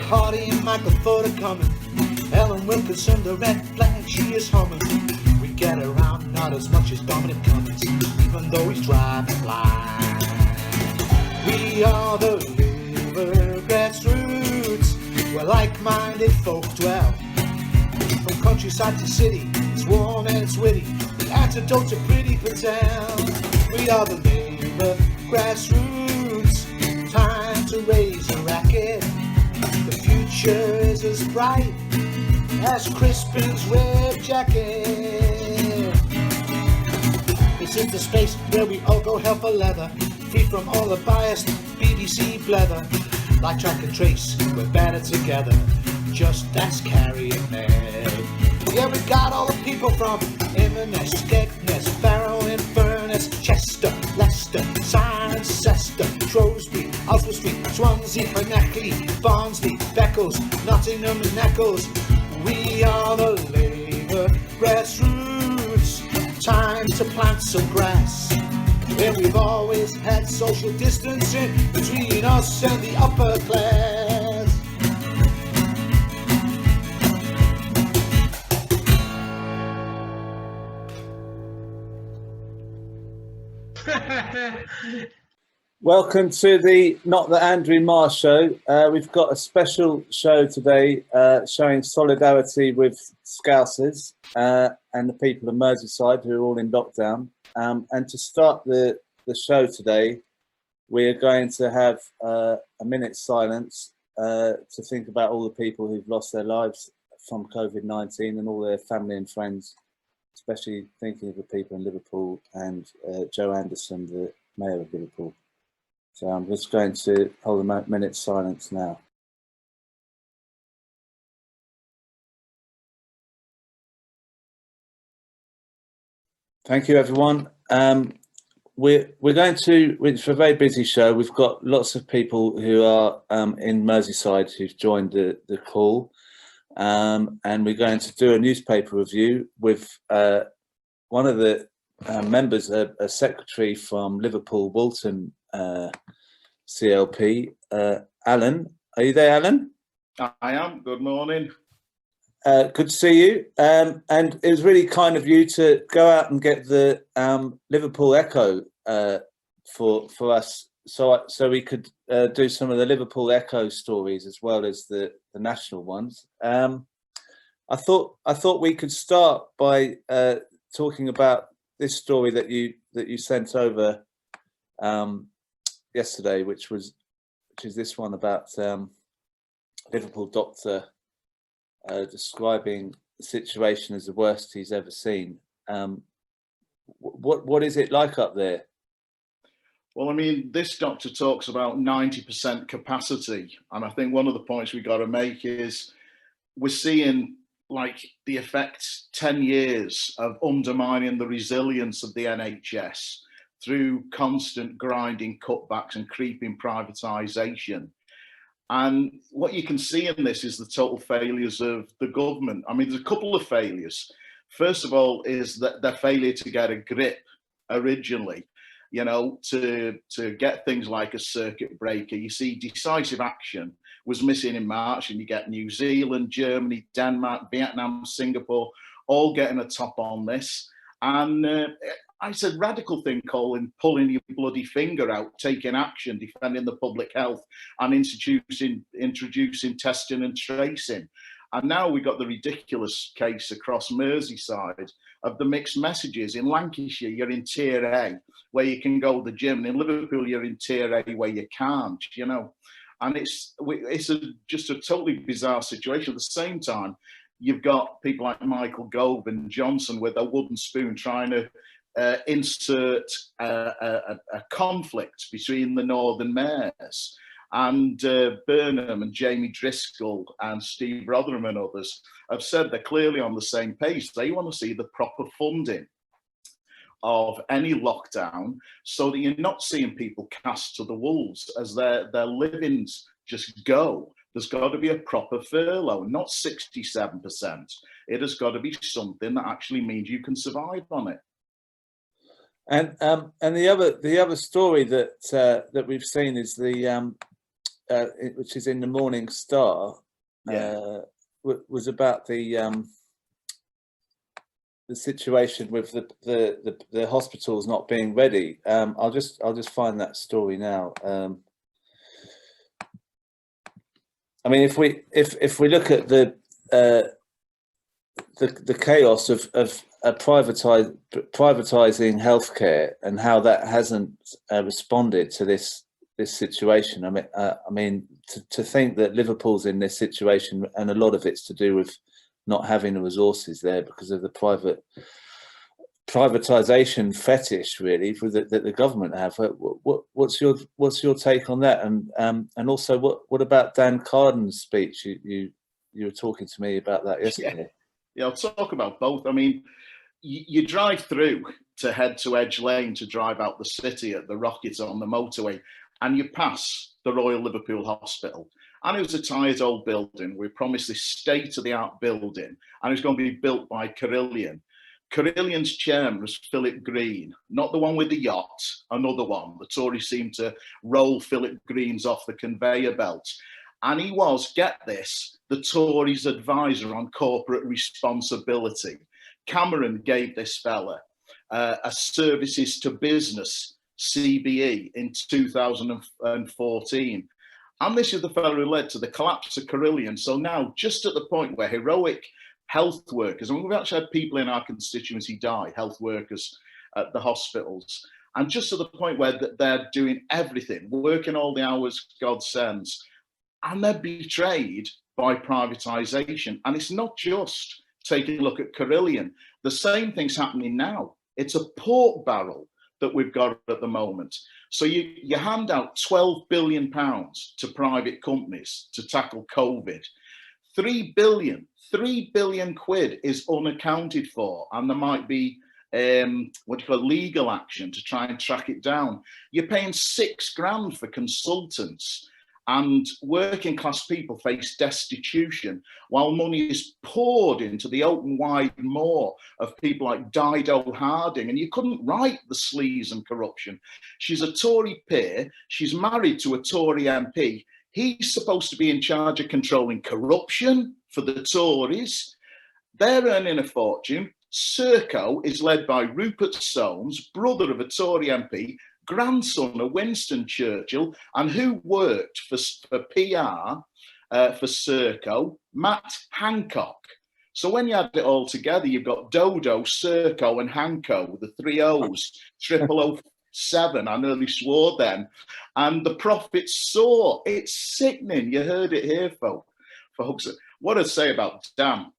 Hardy and Michael Ford are coming. Ellen Wilkinson, the red flag, she is humming. We get around not as much as Dominic Cummings, even though he's driving blind. We are the Liver grassroots, where like-minded folk dwell. From countryside to city, it's warm and it's witty, the antidote to Pretty Patel. We are the Labour grassroots, time to raise a racket. The future is as bright as Crispin's red jacket. This is the space where we all go hell for leather, free from all the biased BBC blether. Like track and trace, we're better together, just as Carrie and Meg. Yeah, we got all the people from Inverness, Skegness, Farrow, Inverness, Chester, Leicester, Cirencester, Shrewsbury, Oswestry, Swansea, Hernackley, Barnsley, Beccles, Nottingham and Eccles. We are the Labour grassroots, time to plant some grass. Where we've always had social distancing between us and the upper class. Welcome to the Not the Andrew Marr show. We've got a special show today showing solidarity with Scousers and the people of Merseyside who are all in lockdown. And to start the show today, we're going to have a minute's silence to think about all the people who've lost their lives from COVID-19 and all their family and friends, especially thinking of the people in Liverpool and Joe Anderson, the Mayor of Liverpool. So I'm just going to hold a minute's silence now. Thank you, everyone. We're going to, it's a very busy show. We've got lots of people who are in Merseyside who've joined the call. And we're going to do a newspaper review with one of the members, a secretary from Liverpool Walton CLP, Alan. Are you there, Alan? I am. Good morning. Good to see you. And it was really kind of you to go out and get the Liverpool Echo for us, so we could do some of the Liverpool Echo stories as well as the national ones. I thought we could start by talking about this story that you sent over yesterday, which is this one about Liverpool doctor describing the situation as the worst he's ever seen. What is it like up there? Well, I mean, this doctor talks about 90% capacity, and I think one of the points we got to make is we're seeing like the effects 10 years of undermining the resilience of the NHS through constant grinding cutbacks and creeping privatisation. And what you can see in this is the total failures of the government. I mean, there's a couple of failures. First of all is that their failure to get a grip originally, you know, to get things like a circuit breaker. You see decisive action was missing in March, and you get New Zealand, Germany, Denmark, Vietnam, Singapore, all getting a top on this. And I said radical thing, Colin, pulling your bloody finger out, taking action, defending the public health, and introducing testing and tracing. And now we've got the ridiculous case across Merseyside of the mixed messages. In Lancashire, you're in Tier A, where you can go to the gym. And in Liverpool, you're in Tier A, where you can't, you know. And it's just a totally bizarre situation. At the same time, you've got people like Michael Gove and Johnson with a wooden spoon trying to insert a conflict between the northern mayors. And Byrne and Jamie Driscoll and Steve Rotherham and others have said they're clearly on the same page. They want to see the proper funding of any lockdown so that you're not seeing people cast to the wolves as their livings just go. There's got to be a proper furlough, not 67%. It has got to be something that actually means you can survive on it. And the other story that we've seen is the which is in the Morning Star, was about the situation with the hospitals not being ready. I'll just find that story now. I mean, if we look at the chaos of privatizing healthcare and how that hasn't responded to this situation. I mean, to think that Liverpool's in this situation, and a lot of it's to do with not having the resources there because of the privatization fetish, really, that the government have. What's your take on that? And also, what about Dan Carden's speech? You were talking to me about that yesterday. Yeah, I'll talk about both. I mean, you drive through to head to Edge Lane to drive out the city at the Rockets on the motorway, and you pass the Royal Liverpool Hospital. And it was a tired old building. We promised this state-of-the-art building, and it was going to be built by Carillion. Carillion's chairman was Philip Green, not the one with the yacht, another one. The Tories seemed to roll Philip Green's off the conveyor belt. And he was, get this, the Tories' advisor on corporate responsibility. Cameron gave this fella a services to business, CBE, in 2014. And this is the fellow who led to the collapse of Carillion. So now, just at the point where heroic health workers, and we've actually had people in our constituency die, health workers at the hospitals, and just at the point where they're doing everything, working all the hours God sends, and they're betrayed by privatisation. And it's not just taking a look at Carillion. The same thing's happening now. It's a pork barrel that we've got at the moment. So you hand out £12 billion to private companies to tackle COVID. 3 billion quid is unaccounted for, and there might be legal action to try and track it down. You're paying £6,000 for consultants, and working class people face destitution while money is poured into the open wide maw of people like Dido Harding. And you couldn't write the sleaze and corruption. She's a Tory peer. She's married to a Tory MP. He's supposed to be in charge of controlling corruption for the Tories. They're earning a fortune. Serco is led by Rupert Soames, brother of a Tory MP, grandson of Winston Churchill, and who worked for PR for Serco, Matt Hancock. So when you add it all together, you've got Dodo, Serco, and Hanco, the three O's, 007. I nearly swore then. And the profits soar. It's sickening. You heard it here, folks. What I'd say about Dan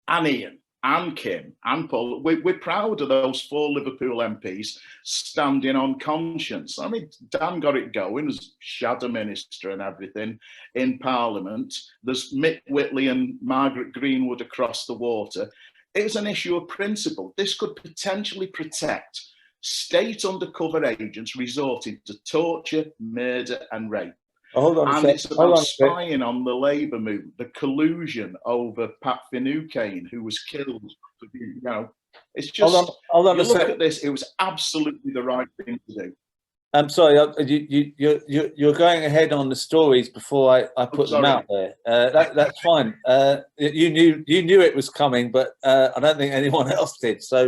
and Ian and Kim and Paul, we're proud of those 4 Liverpool MPs standing on conscience. I mean, Dan got it going as shadow minister and everything in Parliament. There's Mick Whitley and Margaret Greenwood across the water. It was an issue of principle. This could potentially protect state undercover agents resorting to torture, murder and rape. Hold on and it's about spying on the Labour movement, the collusion over Pat Finucane, who was killed. You know, it's just, hold on you look at this, it was absolutely the right thing to do. I'm sorry, you're going ahead on the stories before I put them out there. That's fine. You knew it was coming, but I don't think anyone else did. So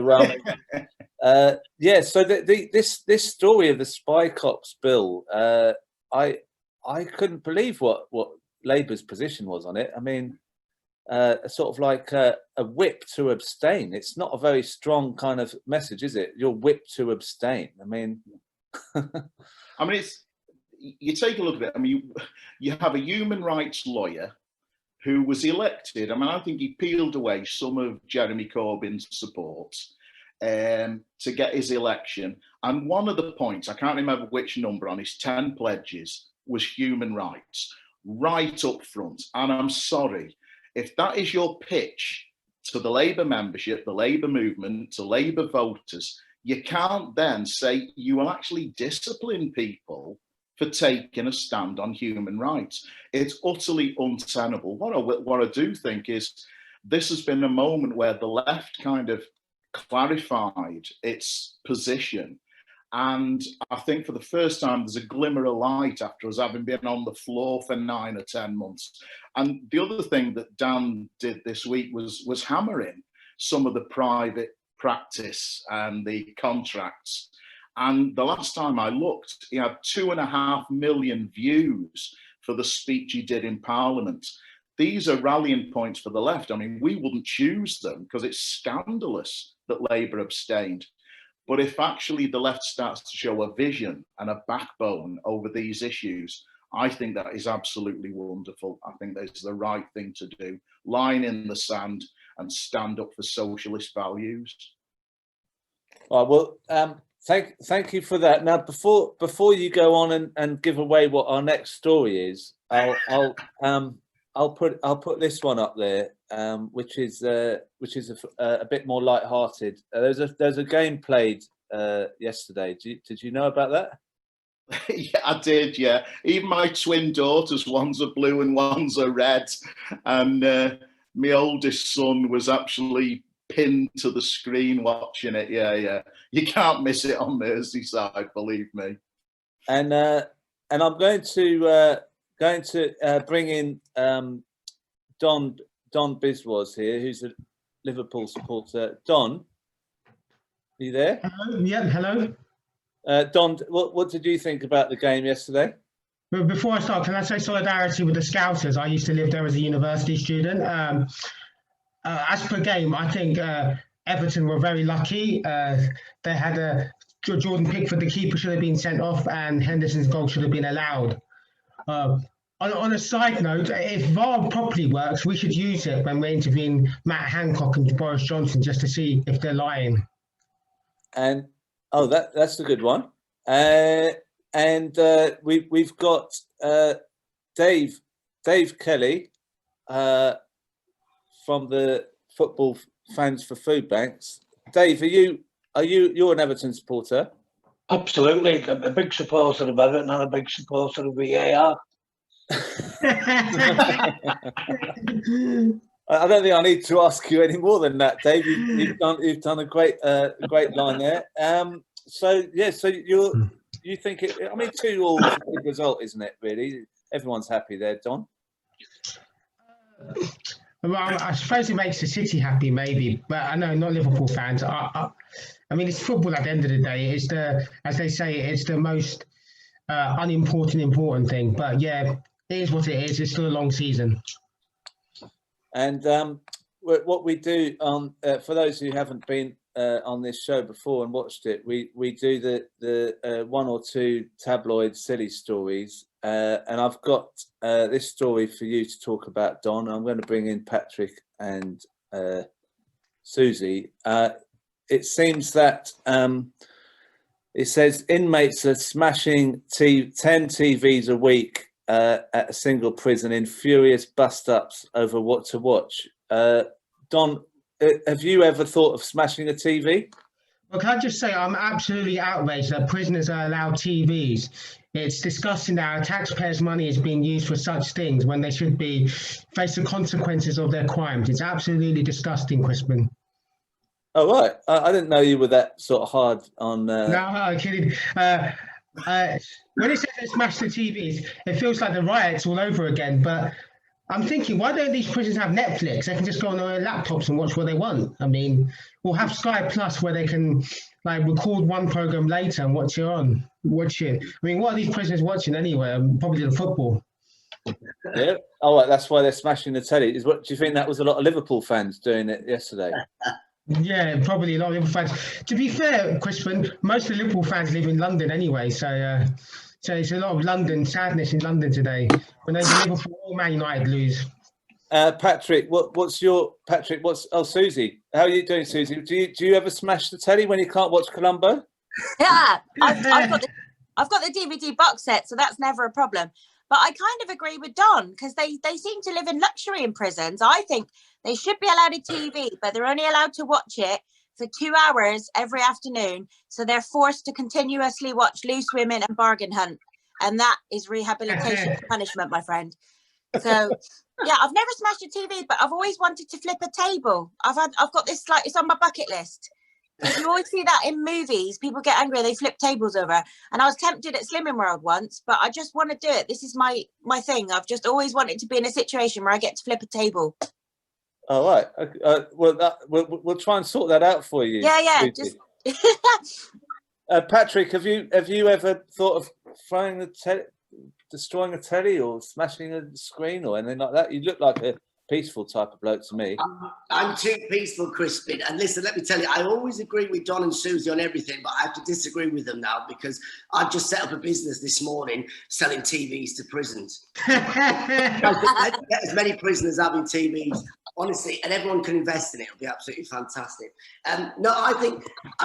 yeah. So this story of the Spy Cops bill, I couldn't believe what Labour's position was on it. I mean, sort of like a whip to abstain. It's not a very strong kind of message, is it? You're whipped to abstain. I mean. I mean, you take a look at it. I mean, you have a human rights lawyer who was elected. I mean, I think he peeled away some of Jeremy Corbyn's support to get his election. And one of the points, I can't remember which number on his 10 pledges, was human rights, right up front. And I'm sorry, if that is your pitch to the Labour membership, the Labour movement, to Labour voters, you can't then say you will actually discipline people for taking a stand on human rights. It's utterly untenable. What I do think is this has been a moment where the left kind of clarified its position And I think for the first time, there's a glimmer of light after us having been on the floor for 9 or 10 months. And the other thing that Dan did this week was hammering some of the private practice and the contracts. And the last time I looked, he had 2.5 million views for the speech he did in Parliament. These are rallying points for the left. I mean, we wouldn't choose them because it's scandalous that Labour abstained. But if actually the left starts to show a vision and a backbone over these issues, I think that is absolutely wonderful. I think that's the right thing to do. Line in the sand and stand up for socialist values. All right, well, thank you for that. Now, before you go on and give away what our next story is, I'll put this one up there, which is a bit more light-hearted. There's a game played yesterday. Did you know about that? Yeah, I did. Yeah, even my twin daughters, one's a blue and one's a red, and my oldest son was actually pinned to the screen watching it. Yeah. You can't miss it on Merseyside, believe me. And I'm going to bring in Don Biswas here, who's a Liverpool supporter. Don, are you there? Hello. Yeah, hello. Don, what did you think about the game yesterday? But before I start, can I say solidarity with the Scousers? I used to live there as a university student. As per game, I think Everton were very lucky. They had Jordan Pickford, the keeper, should have been sent off, and Henderson's goal should have been allowed. On a side note, if VAR properly works, we should use it when we're interviewing Matt Hancock and Boris Johnson just to see if they're lying. And that's a good one. We've got Dave Kelly from the Football Fans for Foodbanks. Dave, you're an Everton supporter? Absolutely, I'm a big supporter of Everton and a big supporter of VAR. I don't think I need to ask you any more than that, Dave. You've done a great line there. So you think it? I mean, 2-2 is a good result, isn't it? Really, everyone's happy there, Don. Well, I suppose it makes the city happy, maybe, but I know not Liverpool fans. I mean, it's football at the end of the day. It's as they say, it's the most important thing. But yeah, it is what it is. It's still a long season. And what we do for those who haven't been on this show before and watched it, we do the 1 or 2 tabloid silly stories, and I've got this story for you to talk about, Don. I'm going to bring in Patrick and Suzy. It seems that it says inmates are smashing 10 TVs a week at a single prison in furious bust-ups over what to watch. Don, have you ever thought of smashing a TV? Well, can I just say I'm absolutely outraged that prisoners are allowed TVs. It's disgusting that our taxpayers' money is being used for such things when they should be face the consequences of their crimes. It's absolutely disgusting, Crispin. Oh, right. I didn't know you were that sort of hard on... No, I'm kidding. When it says they smash the TVs, it feels like the riots all over again. But I'm thinking, why don't these prisons have Netflix? They can just go on their laptops and watch what they want. I mean, we'll have Sky Plus where they can record one program later and watch it. I mean, what are these prisoners watching anyway? Probably the football. Yeah. Oh, right. That's why they're smashing the telly. Do you think that was a lot of Liverpool fans doing it yesterday? Yeah, probably a lot of Liverpool fans. To be fair, Crispin, most of the Liverpool fans live in London anyway, so it's a lot of London sadness in London today when they Liverpool or Man United lose. Patrick, Suzy, how are you doing, Suzy? Do you ever smash the telly when you can't watch Columbo? Yeah, I've got the DVD box set, so that's never a problem. But I kind of agree with Don because they seem to live in luxury in prisons. I think they should be allowed a TV, but they're only allowed to watch it for 2 hours every afternoon. So they're forced to continuously watch Loose Women and Bargain Hunt. And that is rehabilitation punishment, my friend. So, yeah, I've never smashed a TV, but I've always wanted to flip a table. I've got this, it's on my bucket list. You always see that in movies. People get angry, they flip tables over. And I was tempted at Slimming World once, but I just want to do it. This is my thing. I've just always wanted to be in a situation where I get to flip a table. All right. We'll try and sort that out for you. Yeah. Just... Patrick, have you ever thought of destroying a telly or smashing a screen or anything like that? You look like a peaceful type of bloke to me. I'm too peaceful, Crispin. And listen, let me tell you, I always agree with Don and Susie on everything, but I have to disagree with them now because I've just set up a business this morning selling TVs to prisons. Let's get as many prisoners having TVs, honestly, and everyone can invest in it. It'll be absolutely fantastic. No, I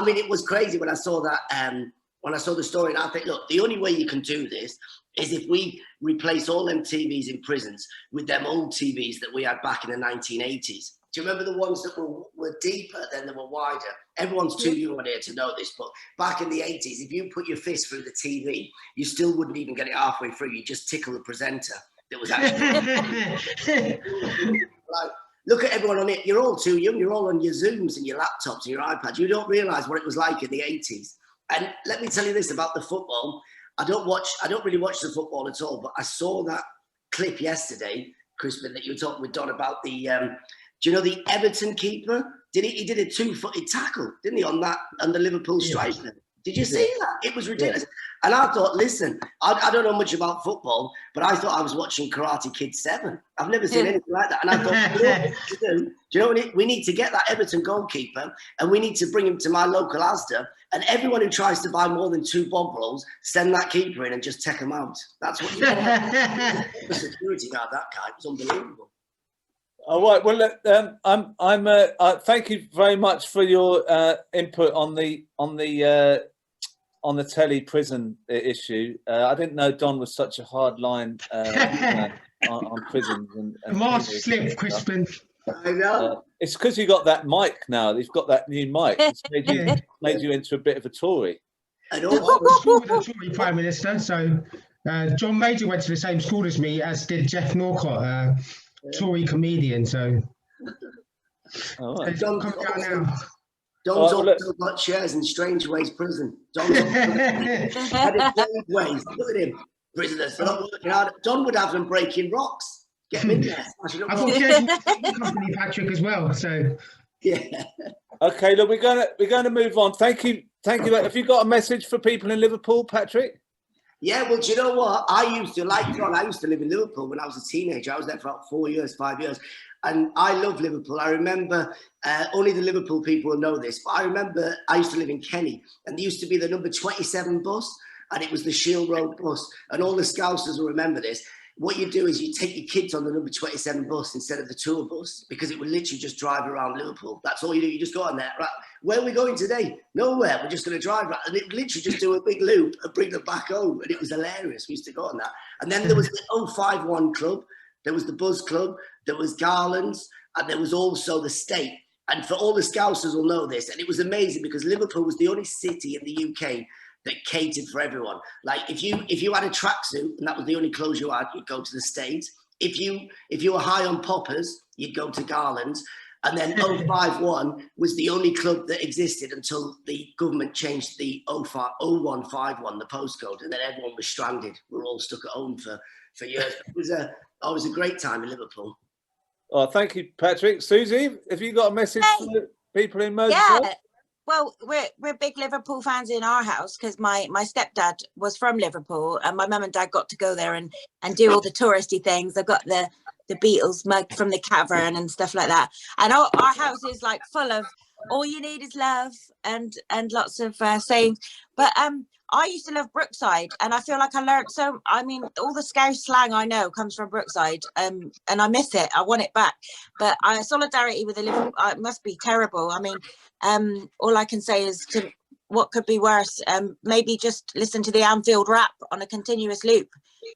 mean, it was crazy when I saw that, when I saw the story, and I think, look, the only way you can do this is if we replace all them TVs in prisons with them old TVs that we had back in the 1980s. Do you remember the ones that were deeper, then they were wider? Everyone's too young here to know this, but back in the 80s, if you put your fist through the TV, you still wouldn't even get it halfway through. You just tickle the presenter that was actually... Like, look at everyone on it. You're all too young. You're all on your Zooms and your laptops and your iPads. You don't realise what it was like in the 80s. And let me tell you this about the football. I don't really watch the football at all, but I saw that clip yesterday, Crispin, that you were talking with Don about the, do you know the Everton keeper? He did a 2-footed tackle, didn't he, on the Liverpool striker? Did you see that? It was ridiculous. Yeah. And I thought, listen, I don't know much about football, but I thought I was watching Karate Kid 7. I've never seen anything like that. And I thought, do you know what we need to get that Everton goalkeeper and we need to bring him to my local Asda. And everyone who tries to buy more than 2 bob rolls, send that keeper in and just take him out. That's what you want. The security guard, that guy, was unbelievable. All right. Well, look, thank you very much for your input on the telly prison issue. I didn't know Don was such a hard line on prisons. And Mask slip, Crispin. I know. It's because you got that mic now. You've got that new mic. It's made you into a bit of a Tory. And I was school with a Tory Prime Minister, so John Major went to the same school as me, as did Jeff Norcott, Tory comedian. So John come down now. Don's also got shares in Strange Ways prison. Don's headed Strange Ways. Look at him. Prisoners, they're not working hard. Don would have them breaking rocks. Get him in there. I've got shares in the company, Patrick, as well. So yeah. Okay, look, we're gonna move on. Thank you. Have you got a message for people in Liverpool, Patrick? Yeah, well, do you know what? I used to live in Liverpool when I was a teenager. I was there for about 4 years, 5 years. And I love Liverpool. I remember, only the Liverpool people will know this, but I remember I used to live in Kenny, and there used to be the number 27 bus, and it was the Shield Road bus. And all the Scousers will remember this. What you do is you take your kids on the number 27 bus instead of the tour bus, because it would literally just drive around Liverpool. That's all you do. You just go on there. Right, where are we going today? Nowhere. We're just going to drive. Right. And it would literally just do a big loop and bring them back home. And it was hilarious. We used to go on that. And then there was the 051 Club. There was the Buzz Club. There was Garland's. And there was also the State. And for all the Scousers will know this. And it was amazing because Liverpool was the only city in the UK that catered for everyone. Like if you had a tracksuit and that was the only clothes you had, you'd go to the States. If you were high on poppers, you'd go to Garland's. And then 051 was the only club that existed until the government changed the 0151, the postcode, and then everyone was stranded. We were all stuck at home for years. It was a great time in Liverpool. Oh, thank you, Patrick. Susie, have you got a message for the people in Merseyside? Yeah. Well, we're big Liverpool fans in our house because my stepdad was from Liverpool and my mum and dad got to go there and do all the touristy things. They've got the Beatles mug from the cavern and stuff like that. And our house is like full of all you need is love and lots of sayings. But I used to love Brookside, and I feel like I learned all the Scouse slang I know comes from Brookside, and I miss it. I want it back. But solidarity with the Liverpool, it must be terrible. I mean, all I can say is what could be worse? Maybe just listen to the Anfield rap on a continuous loop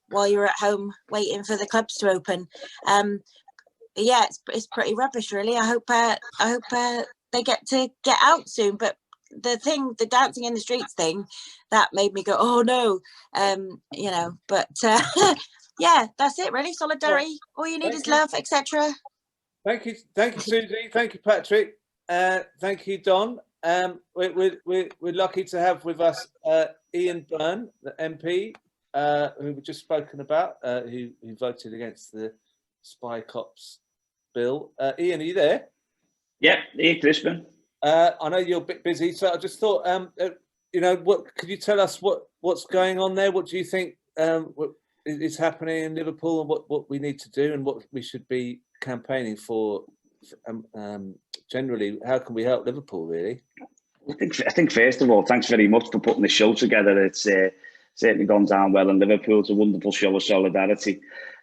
while you're at home waiting for the clubs to open. Yeah, it's pretty rubbish, really. I hope they get out soon. But the dancing in the streets thing, that made me go, oh no, But yeah, that's it, really. Solidarity. All you need is love, etc. Thank you, Susie. Thank you, Patrick. Thank you, Don. we're lucky to have with us Ian Byrne, the MP, who we've just spoken about, who voted against the Spy Cops bill. Ian, are you there? Yeah, here, Crispin. I know you're a bit busy, so I just thought, what could you tell us what's going on there? What do you think what is happening in Liverpool, and what we need to do, and what we should be campaigning for? Generally, how can we help Liverpool, really? I think first of all, thanks very much for putting the show together. It's certainly gone down well in Liverpool. It's a wonderful show of solidarity.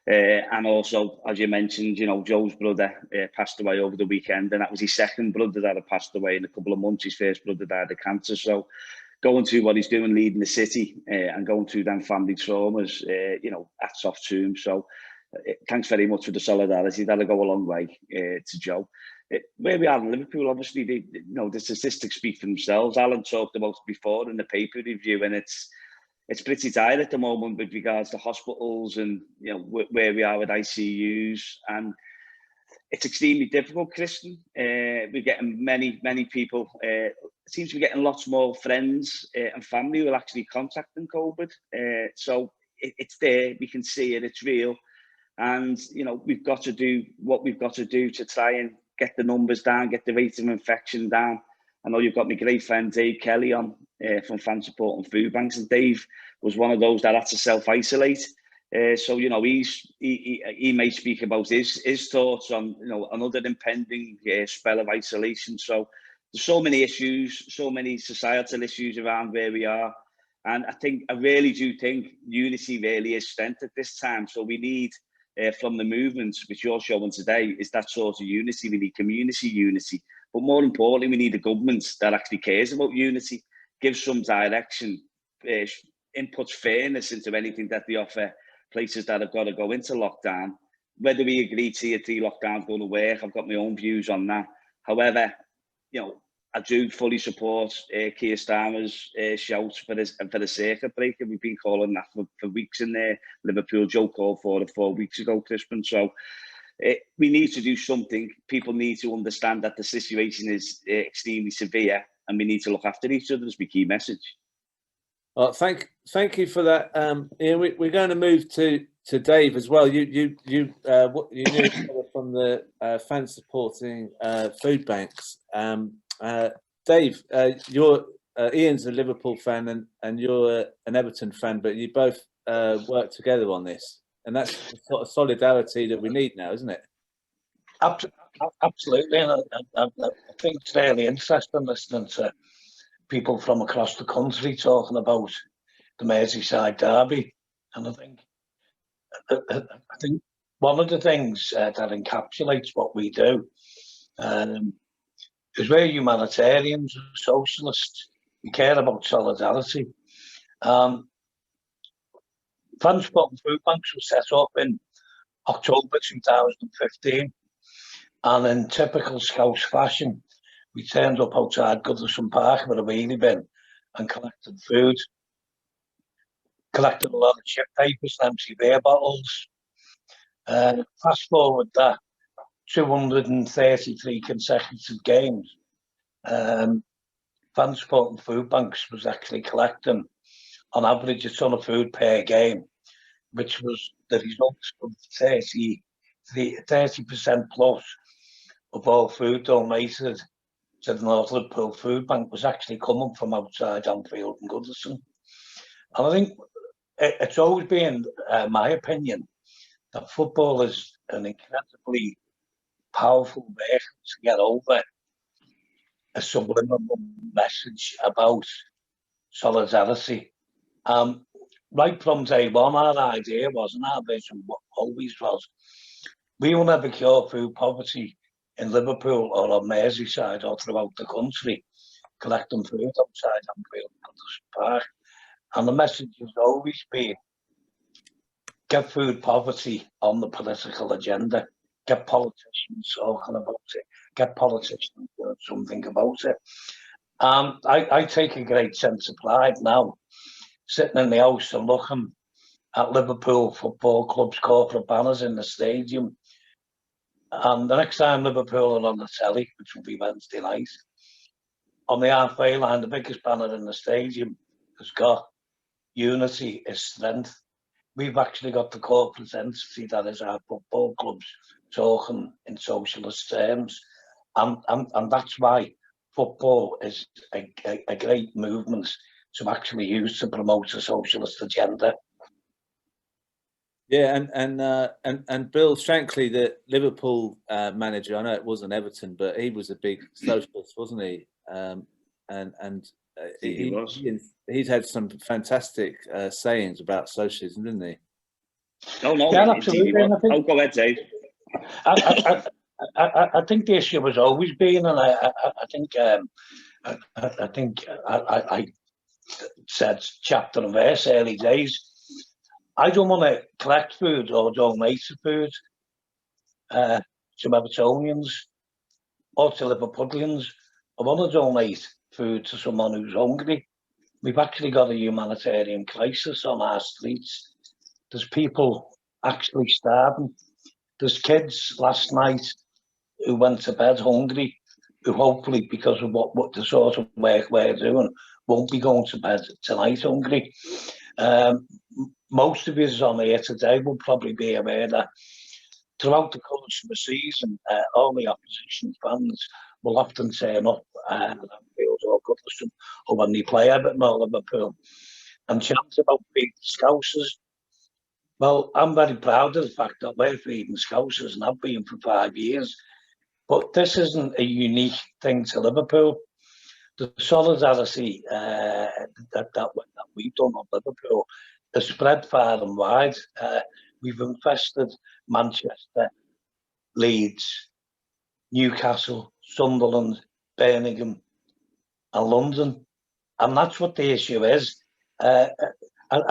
And also, as you mentioned, Joe's brother passed away over the weekend, and that was his second brother that had passed away in a couple of months. His first brother died of cancer. So going through what he's doing, leading the city, and going through them family traumas, hats off to him. So thanks very much for the solidarity. That'll go a long way to Joe. Where we are in Liverpool, obviously, the statistics speak for themselves. Alan talked about it before in the paper review, and it's pretty tight at the moment with regards to hospitals and where we are with ICUs, and it's extremely difficult, Kristen. We're getting many people. It seems we're getting lots more friends and family who are actually contacting COVID. So it's there. We can see it. It's real, and we've got to do what we've got to do to try and get the numbers down, get the rate of infection down. I know you've got my great friend Dave Kelly on from Fan Support and Foodbanks, and Dave was one of those that had to self-isolate. So he may speak about his thoughts on another impending spell of isolation. So there's so many issues, so many societal issues around where we are, and I really do think unity really is strength at this time. So we need from the movements which you're showing today is that sort of unity. We need community unity, but more importantly, we need a government that actually cares about unity, gives some direction, inputs fairness into anything that they offer places that have got to go into lockdown. Whether we agree tier 3 lockdown's going to work, I've got my own views on that. However, I do fully support Keir Starmer's shout for the circuit breaker. We've been calling that for weeks in there. Liverpool, Joe called for it 4 weeks ago, Crispin. So we need to do something. People need to understand that the situation is extremely severe, and we need to look after each other. Is my key message. Well, thank you for that. We're going to move to Dave as well. You knew from the fan supporting Foodbanks. Dave, you're Ian's a Liverpool fan and you're an Everton fan, but you both work together on this, and that's the sort of solidarity that we need now, isn't it? Absolutely, and I think it's really interesting listening to people from across the country talking about the Merseyside derby, and I think one of the things that encapsulates what we do is we're humanitarians, socialists. We care about solidarity. Fan Support and Foodbanks was set up in October 2015, and in typical Scouse fashion, we turned up outside Goodison Park with a wheelie bin and collected food, collected a lot of chip papers and empty beer bottles. Fast forward that 233 consecutive games, Fan Support and Foodbanks was actually collecting on average a ton of food per game, which was the result of 30% plus of all food donated to the North Liverpool Food Bank was actually coming from outside Anfield and Goodison. And I think it's always been my opinion that football is an incredibly powerful vehicle to get over a subliminal message about solidarity. Right from day one, our idea was, and our vision always was, we will never cure food poverty in Liverpool or on Merseyside or throughout the country, collecting food outside Anfield and Goodison Park. And the message has always been, get food poverty on the political agenda, get politicians talking about it, get politicians doing something about it. I take a great sense of pride now, sitting in the house and looking at Liverpool Football Club's corporate banners in the stadium. And the next time Liverpool are on the telly, which will be Wednesday night, on the halfway line, the biggest banner in the stadium has got unity is strength. We've actually got the corporate entity that is our football clubs talking in socialist terms, and that's why football is a great movement to actually use to promote a socialist agenda. Yeah, and Bill Shankly, the Liverpool manager, I know it wasn't Everton, but he was a big socialist, wasn't he? He was. He's had some fantastic sayings about socialism, didn't he? No, yeah, absolutely. I'll go ahead, Dave. I think the issue has always been, and I think I said chapter and verse early days. I don't want to collect food or donate food to Evertonians or to Liverpudlians. I want to donate food to someone who's hungry. We've actually got a humanitarian crisis on our streets. There's people actually starving. There's kids last night who went to bed hungry, who hopefully, because of what the sort of work we're doing, won't be going to bed tonight hungry. Most of us on here today will probably be aware that throughout the course of the season, all the opposition fans will often turn up at Anfield or Goodison, or when they play Everton or Liverpool, and chant about feeding Scousers. Well, I'm very proud of the fact that we're feeding Scousers and have been for 5 years. But this isn't a unique thing to Liverpool. The solidarity that we've done on Liverpool has spread far and wide. We've infested Manchester, Leeds, Newcastle, Sunderland, Birmingham, and London. And that's what the issue is. I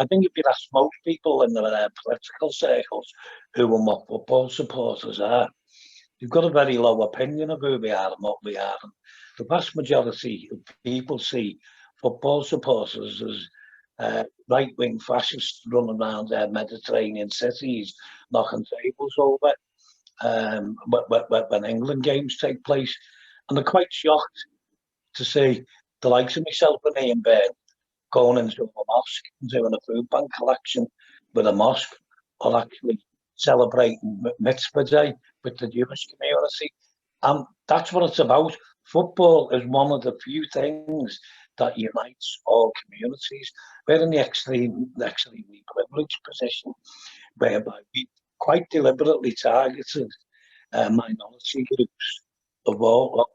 think if you ask most people in the political circles who and what football supporters are, you've got a very low opinion of who we are and what we are. And the vast majority of people see football supporters as right-wing fascists running around their Mediterranean cities, knocking tables over when England games take place. And they're quite shocked to see the likes of myself and Ian Byrne going into a mosque and doing a food bank collection with a mosque, or actually celebrating Mitzvah Day with the Jewish community. And that's what it's about. Football is one of the few things that unites all communities. We're in the extremely privileged position whereby we quite deliberately targeted minority groups of all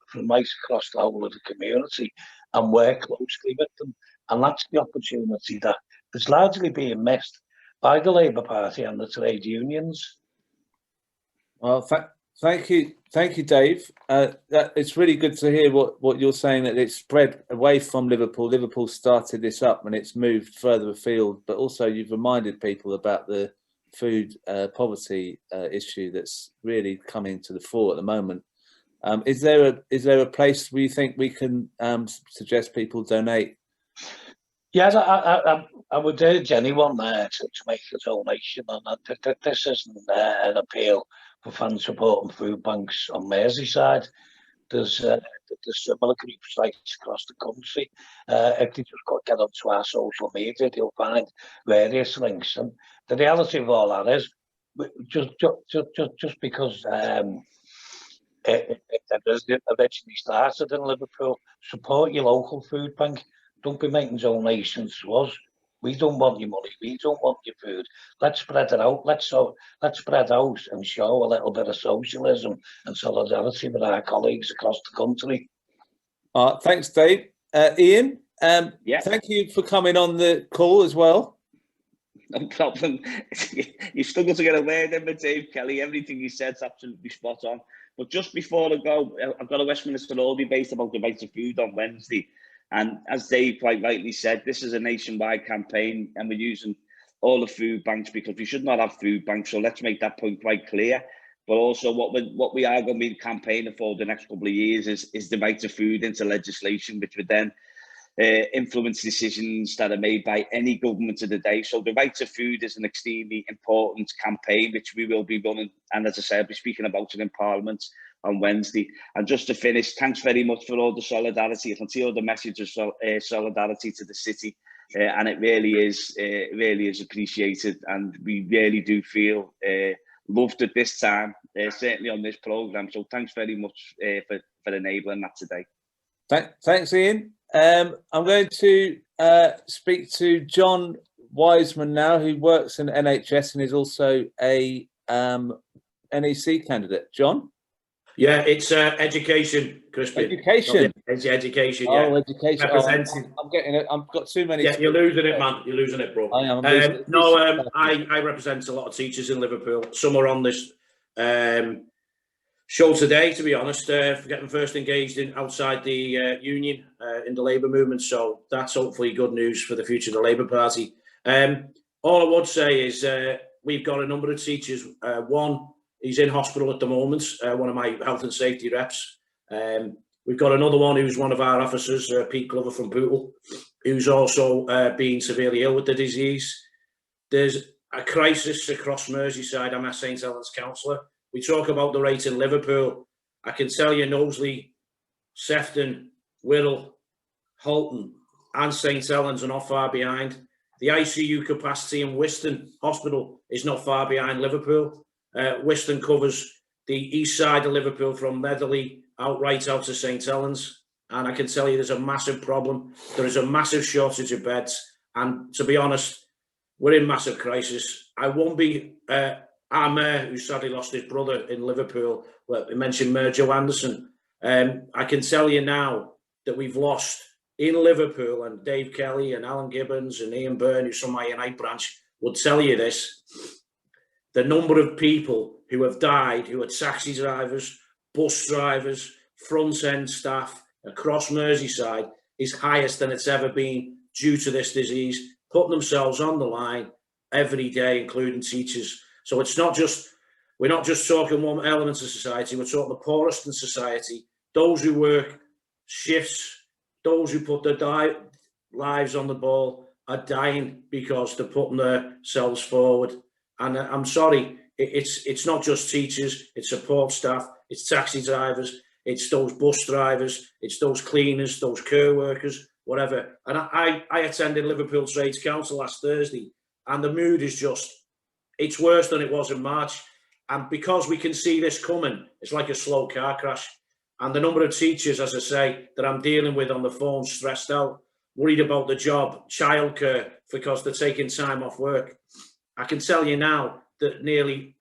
from right across the whole of the community and work closely with them. And that's the opportunity that is largely being missed by the Labour Party and the trade unions. Well, thank you, Dave. It's really good to hear what you're saying, that it's spread away from Liverpool. Liverpool started this up and it's moved further afield, but also you've reminded people about the food poverty issue that's really coming to the fore at the moment. Is there a place where you think we can suggest people donate? Yes, I would urge anyone there to make a donation, and this isn't an appeal for fans supporting food banks on Merseyside. There's similar groups right across the country. If you just get onto our social media, you'll find various links. And the reality of all that is, just because it originally started in Liverpool, support your local food bank. Don't be making donations to us. We don't want your money. We don't want your food. Let's spread it out. Let's spread out and show a little bit of socialism and solidarity with our colleagues across the country. Thanks, Dave. Ian, yeah. Thank you for coming on the call as well. No problem. You struggled to get a word in with Dave Kelly. Everything you said's absolutely spot on. But just before I go, I've got a Westminster All debate about the right to food on Wednesday. And as Dave quite rightly said, this is a nationwide campaign and we're using all the food banks because we should not have food banks. So let's make that point quite clear. But also what we are going to be campaigning for the next couple of years is the right to food into legislation, which would then influence decisions that are made by any government of the day. So the right to food is an extremely important campaign, which we will be running. And as I said, I'll be speaking about it in Parliament on Wednesday. And just to finish, thanks very much for all the solidarity. I can see all the messages of solidarity to the city, and it really is appreciated. And we really do feel loved at this time, certainly on this programme. So thanks very much for enabling that today. Thanks, Ian. I'm going to speak to John Wiseman now, who works in NHS and is also a NEC candidate. John? Yeah, it's education, Crispin. Education? It's education, yeah. Oh, education. Representing. I'm getting it. I've got too many. Yeah, you're losing it, man. You're losing it, bro. I am. I represent a lot of teachers in Liverpool. Some are on this show today, to be honest, for getting first engaged in outside the union in the Labour movement. So that's hopefully good news for the future of the Labour Party. All I would say is we've got a number of teachers. One, he's in hospital at the moment, one of my health and safety reps. We've got another one who's one of our officers, Pete Glover from Bootle, who's also been severely ill with the disease. There's a crisis across Merseyside. I'm a St Helens councillor. We talk about the rate in Liverpool. I can tell you Knowsley, Sefton, Wirral, Halton and St Helens are not far behind. The ICU capacity in Wiston Hospital is not far behind Liverpool. Wiston covers the east side of Liverpool from Netherley right out to St Helens. And I can tell you there's a massive problem. There is a massive shortage of beds. And to be honest, we're in massive crisis. I won't be, our mayor, who sadly lost his brother in Liverpool, well, he mentioned Mayor Joe Anderson. I can tell you now that we've lost in Liverpool, and Dave Kelly and Alan Gibbons and Ian Byrne, who's from my Unite branch, would tell you this. The number of people who have died, who are taxi drivers, bus drivers, front end staff across Merseyside, is highest than it's ever been due to this disease, putting themselves on the line every day, including teachers. So it's not just, we're not just talking one element of society, we're talking the poorest in society, those who work shifts, those who put their lives on the ball are dying because they're putting themselves forward. And I'm sorry, it's not just teachers, it's support staff, it's taxi drivers, it's those bus drivers, it's those cleaners, those care workers, whatever. And I attended Liverpool Trades Council last Thursday, and the mood is just, it's worse than it was in March. And because we can see this coming, it's like a slow car crash. And the number of teachers, as I say, that I'm dealing with on the phone, stressed out, worried about the job, childcare, because they're taking time off work. I can tell you now that nearly,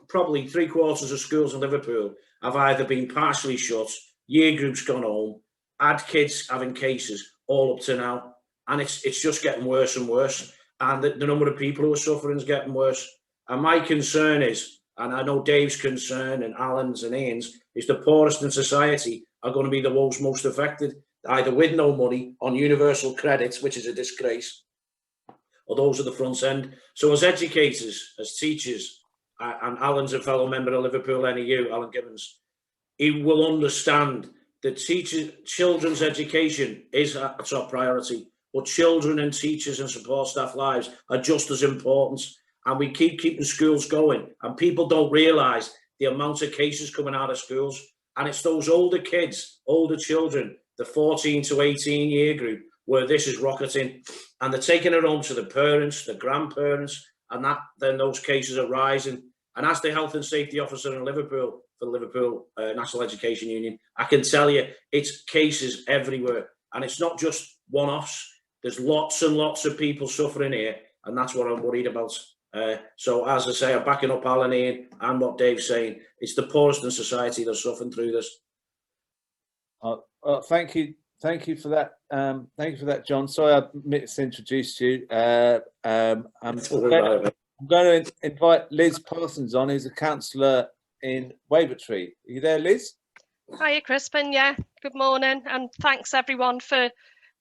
probably 3/4 of schools in Liverpool have either been partially shut, year groups gone home, had kids having cases, all up to now. And it's just getting worse and worse. And the number of people who are suffering is getting worse. And my concern is, and I know Dave's concern and Alan's and Ian's, is the poorest in society are going to be the most affected, either with no money on universal credits, which is a disgrace, or those at the front end. So as educators, as teachers, and Alan's a fellow member of Liverpool NEU, Alan Gibbons, he will understand that children's education is a top priority, but children and teachers and support staff lives are just as important. And we keep keeping schools going, and people don't realise the amount of cases coming out of schools. And it's those older kids, older children, the 14 to 18 year group, where this is rocketing, and they're taking it home to the parents, the grandparents, and then those cases are rising. And as the health and safety officer in Liverpool for the Liverpool National Education Union, I can tell you it's cases everywhere, and it's not just one-offs. There's lots and lots of people suffering here, and that's what I'm worried about. So as I say, I'm backing up Alan, Ian, and what Dave's saying. It's the poorest in society that's suffering through this. Thank you for that. Thank you for that, John. Sorry I misintroduced you. I'm going to invite Liz Parsons on, who's a councillor in Wavertree. Are you there, Liz? Hiya, Crispin. Yeah, good morning, and thanks everyone for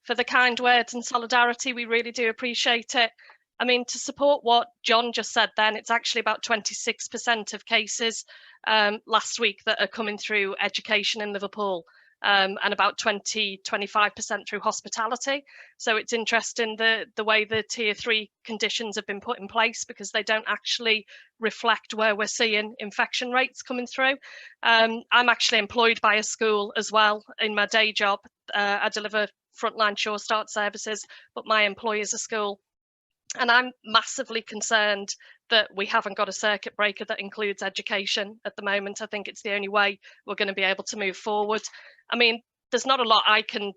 the kind words and solidarity. We really do appreciate it. I mean, to support what John just said then, it's actually about 26% of cases last week that are coming through education in Liverpool. and about 20-25% through hospitality. So it's interesting the way the tier 3 conditions have been put in place, because they don't actually reflect where we're seeing infection rates coming through. I'm actually employed by a school as well in my day job. I deliver frontline Sure Start services, but my employer's a school. And I'm massively concerned that we haven't got a circuit breaker that includes education at the moment. I think it's the only way we're going to be able to move forward. I mean, there's not a lot I can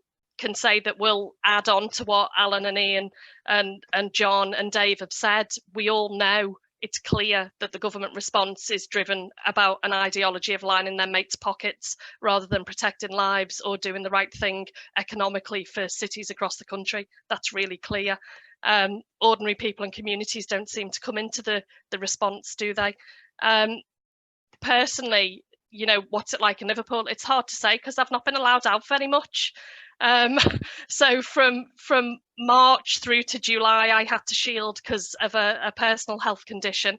say that will add on to what Alan and Ian and John and Dave have said. We all know it's clear that the government response is driven about an ideology of lining their mates' pockets rather than protecting lives or doing the right thing economically for cities across the country. That's really clear. Ordinary people and communities don't seem to come into the response, do they? Personally, you know, what's it like in Liverpool? It's hard to say because I've not been allowed out very much. So from March through to July, I had to shield because of a personal health condition.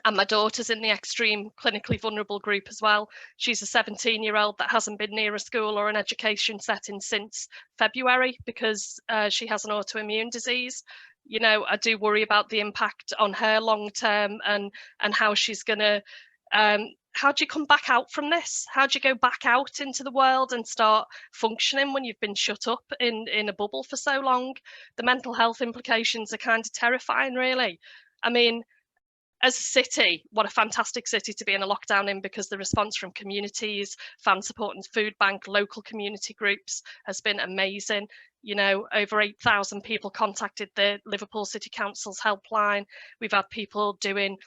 And my daughter's in the extreme clinically vulnerable group as well. She's a 17-year-old that hasn't been near a school or an education setting since February because she has an autoimmune disease. You know, I do worry about the impact on her long term and how she's going to, how do you come back out from this? How do you go back out into the world and start functioning when you've been shut up in a bubble for so long? The mental health implications are kind of terrifying, really. I mean, as a city, what a fantastic city to be in a lockdown in, because the response from communities, fan support and Foodbank, local community groups has been amazing. You know, over 8,000 people contacted the Liverpool City Council's helpline. We've had people doing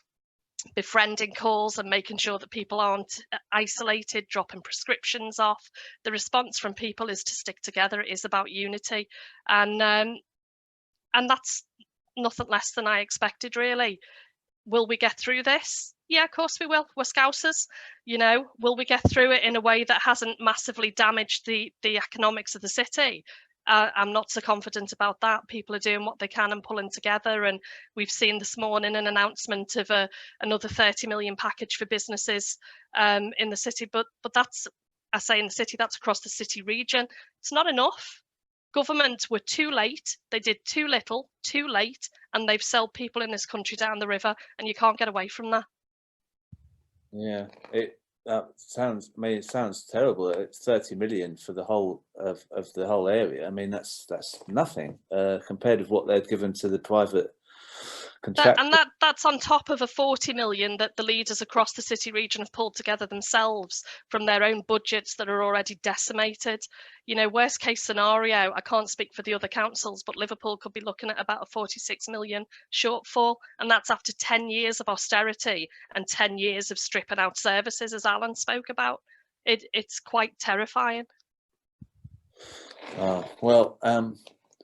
befriending calls and making sure that people aren't isolated, dropping prescriptions off. The response from people is to stick together. It is about unity, and that's nothing less than I expected, really. Will we get through this? Yeah, of course we will. We're Scousers, you know. Will we get through it in a way that hasn't massively damaged the economics of the city? I'm not so confident about that. People are doing what they can and pulling together, and we've seen this morning an announcement of another 30 million package for businesses in the city. But that's, I say in the city, that's across the city region. It's not enough. Government were too late. They did too little, too late, and they've sold people in this country down the river, and you can't get away from that. Yeah, it sounds terrible. It's 30 million for the whole of the whole area. I mean, that's nothing compared with what they've given to the private contractor. That's on top of a 40 million that the leaders across the city region have pulled together themselves from their own budgets that are already decimated. You know, worst case scenario, I can't speak for the other councils, but Liverpool could be looking at about a 46 million shortfall, and that's after 10 years of austerity and 10 years of stripping out services, as Alan spoke about. It's quite terrifying. Oh, well,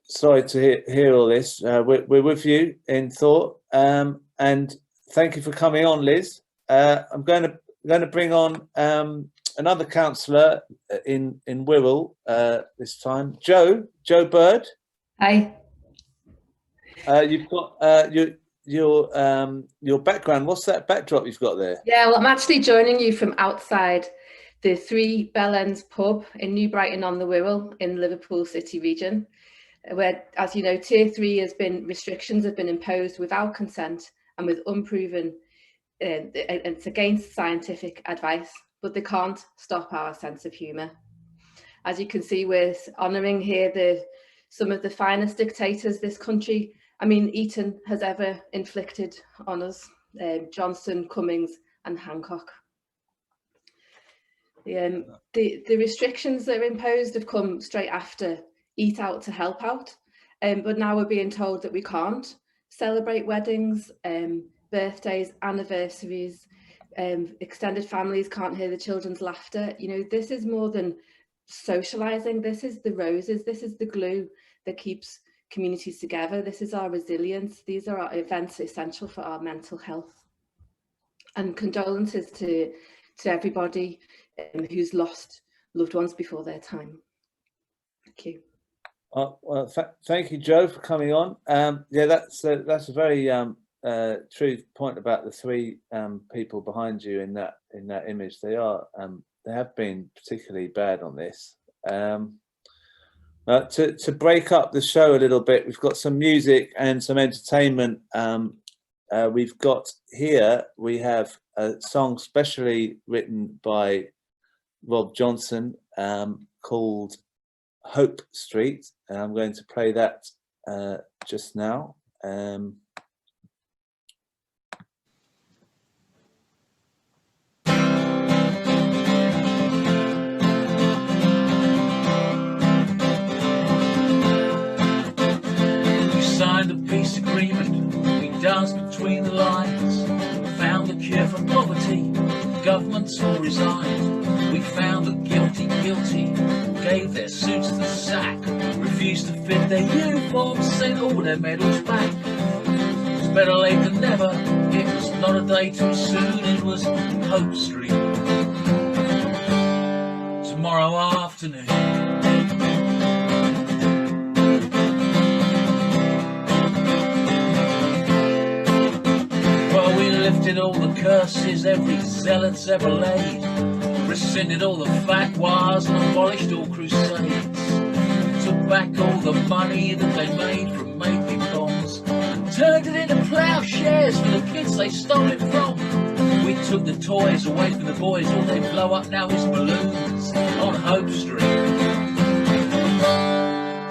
sorry to hear all this. We're with you in thought, and thank you for coming on, Liz. I'm going to bring on another councillor in Wirral this time, Joe Bird. Hi. You've got your background. What's that backdrop you've got there? Yeah, well, I'm actually joining you from outside the 3 Bell Ends pub in New Brighton on the Wirral in Liverpool City region, where, as you know, tier 3 restrictions have been imposed without consent and with unproven, it's against scientific advice, but they can't stop our sense of humour. As you can see, we're honouring here some of the finest dictators this country, I mean, Eton has ever inflicted on us, Johnson, Cummings and Hancock. The restrictions that are imposed have come straight after Eat Out to Help Out, but now we're being told that we can't celebrate weddings, birthdays, anniversaries, extended families can't hear the children's laughter. You know, this is more than socialising. This is the roses, this is the glue that keeps communities together. This is our resilience. These are our events essential for our mental health. And condolences to everybody who's lost loved ones before their time. Thank you. Well, thank you, Joe, for coming on. Yeah, that's a very true point about the 3 people behind you in that image. They are they have been particularly bad on this. To break up the show a little bit, we've got some music and some entertainment. We have a song specially written by Robb Johnson called Hope Street, and I'm going to play that just now. Signed a peace agreement, we danced between the lines, found the cure for poverty, governments all resigned. We found the guilty, gave their suits the sack, refused to fit their uniforms, sent all their medals back. It was better late than never, it was not a day too soon, it was Hope Street. Tomorrow afternoon. Lifted all the curses every zealot's ever laid, rescinded all the fatwas and abolished all crusades, took back all the money that they made from making bombs, turned it into ploughshares for the kids they stole it from. We took the toys away from the boys, all they blow up now is balloons on Hope Street.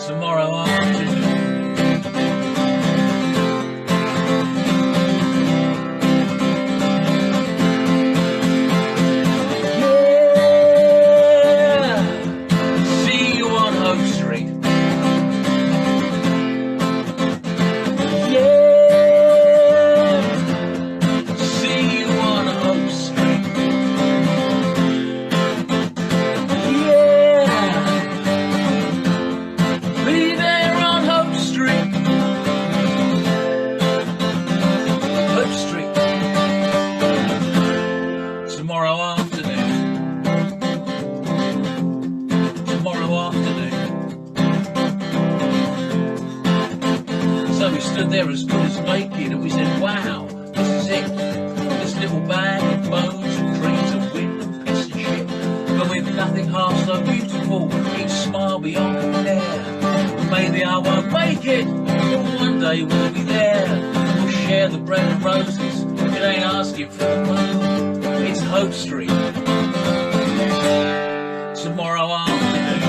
Tomorrow afternoon. They're as good as naked, and we said, wow, this is it. This little bag of bones and dreams of wind and piss and shit, but with nothing half so beautiful, each smile beyond compare. Maybe I won't make it, but one day we'll be there. We'll share the bread and roses, it ain't asking for the moon, it's Hope Street. Tomorrow afternoon.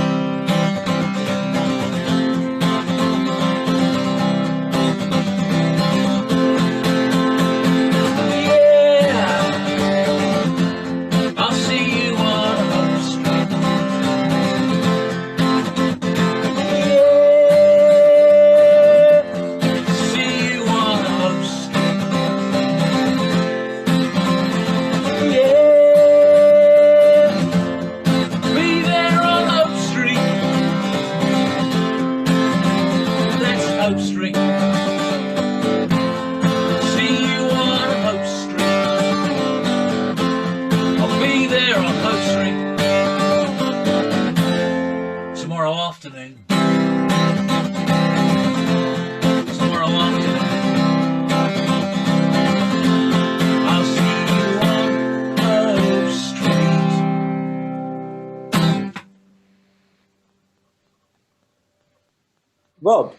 Rob.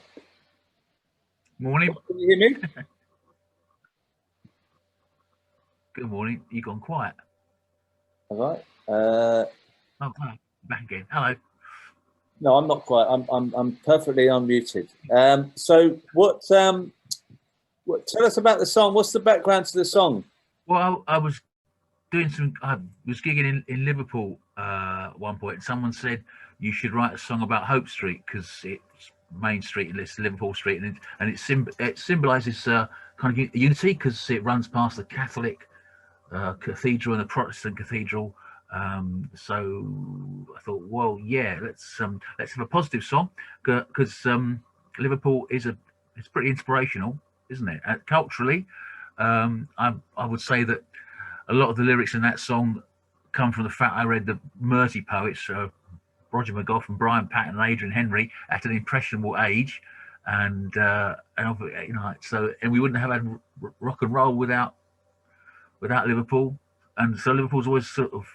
Morning. Can you hear me? Good morning. You gone quiet? All right. Oh, back again. Hello. No, I'm not quiet. I'm perfectly unmuted. So what? Tell us about the song. What's the background to the song? Well, I was doing some. I was gigging in Liverpool at one point. Someone said you should write a song about Hope Street because it's main street and it's Liverpool Street, and it symbolises kind of unity because it runs past the Catholic cathedral and the Protestant cathedral. So I thought, well, yeah, let's have a positive song because Liverpool it's pretty inspirational, isn't it? Culturally, I would say that a lot of the lyrics in that song come from the fact I read the Mersey poets. Roger McGough and Brian Patton and Adrian Henry at an impressionable age, and you know, so we wouldn't have had rock and roll without Liverpool, and so Liverpool's always sort of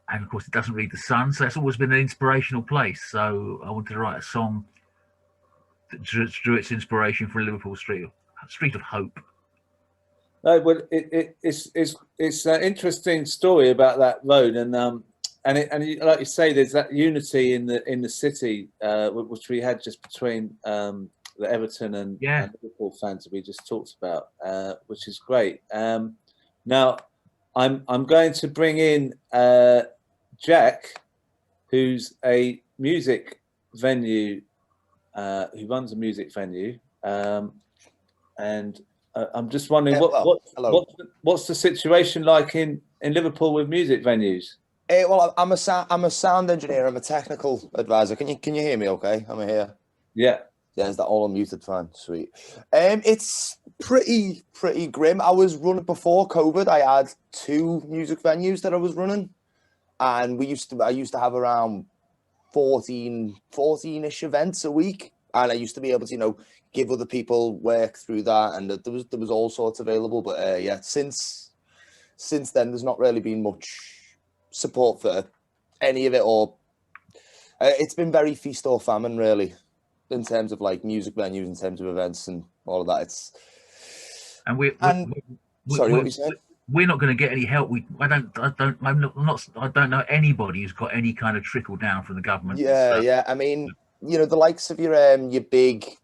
and of course it doesn't read the sun, so it's always been an inspirational place. So I wanted to write a song that drew its inspiration from Liverpool Street of Hope. No, well, it's an interesting story about that road, and like you say, there's that unity in the city, which we had just between the Everton and Liverpool fans that we just talked about, which is great. Now, I'm going to bring in Jack, who's a music venue, who runs a music venue, and I'm just wondering what's the situation like in Liverpool with music venues? Well, I'm a sound engineer. I'm a technical advisor. Can you hear me? Okay, I'm here. Yeah. Yeah, is that all unmuted? Fine, sweet. It's pretty grim. I was running before COVID. I had 2 music venues that I was running, and I used to have around 14-ish events a week, and I used to be able to give other people work through that, and there was all sorts available. But yeah, since then there's not really been much support for any of it, or it's been very feast or famine really, in terms of like music venues, in terms of events and all of that. Sorry, what you said? We're not going to get any help. I don't know anybody who's got any kind of trickle down from the government. Yeah. I mean, the likes of your big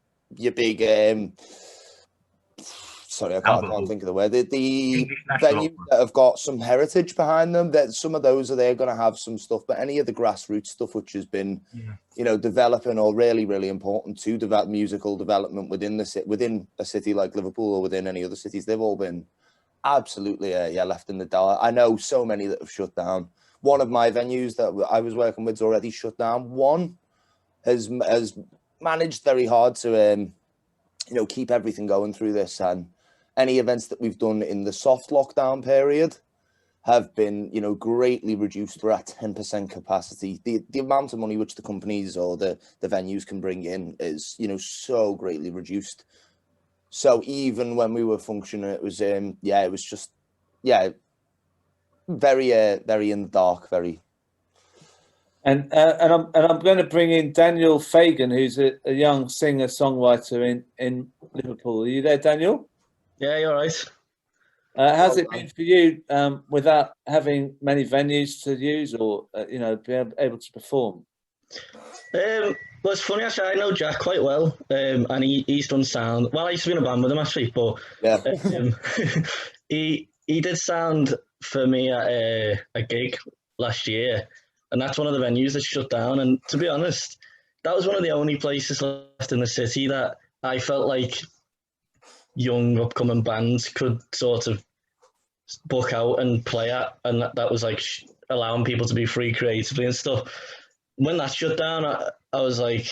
sorry, I can't think of the word. The venues that have got some heritage behind them, that some of those they're going to have some stuff, but any of the grassroots stuff which has been, developing or really, really important to develop musical development within a city like Liverpool or within any other cities, they've all been absolutely left in the dark. I know so many that have shut down. One of my venues that I was working with has already shut down. One has managed very hard to keep everything going through this, and any events that we've done in the soft lockdown period have been, greatly reduced. We're at 10% capacity. The amount of money which the companies or the venues can bring in is, so greatly reduced. So even when we were functioning, it was, just very in the dark, very. And I'm going to bring in Daniel Fagan, who's a young singer songwriter in Liverpool. Are you there, Daniel? Yeah, you're right. How's it been for you without having many venues to use, or be able to perform? Well, it's funny actually. I know Jack quite well, and he's done sound. Well, I used to be in a band with him actually, but he did sound for me at a gig last year. And that's one of the venues that shut down. And to be honest, that was one of the only places left in the city that I felt like young upcoming bands could sort of book out and play at. And that was like allowing people to be free creatively and stuff. When that shut down, I was like,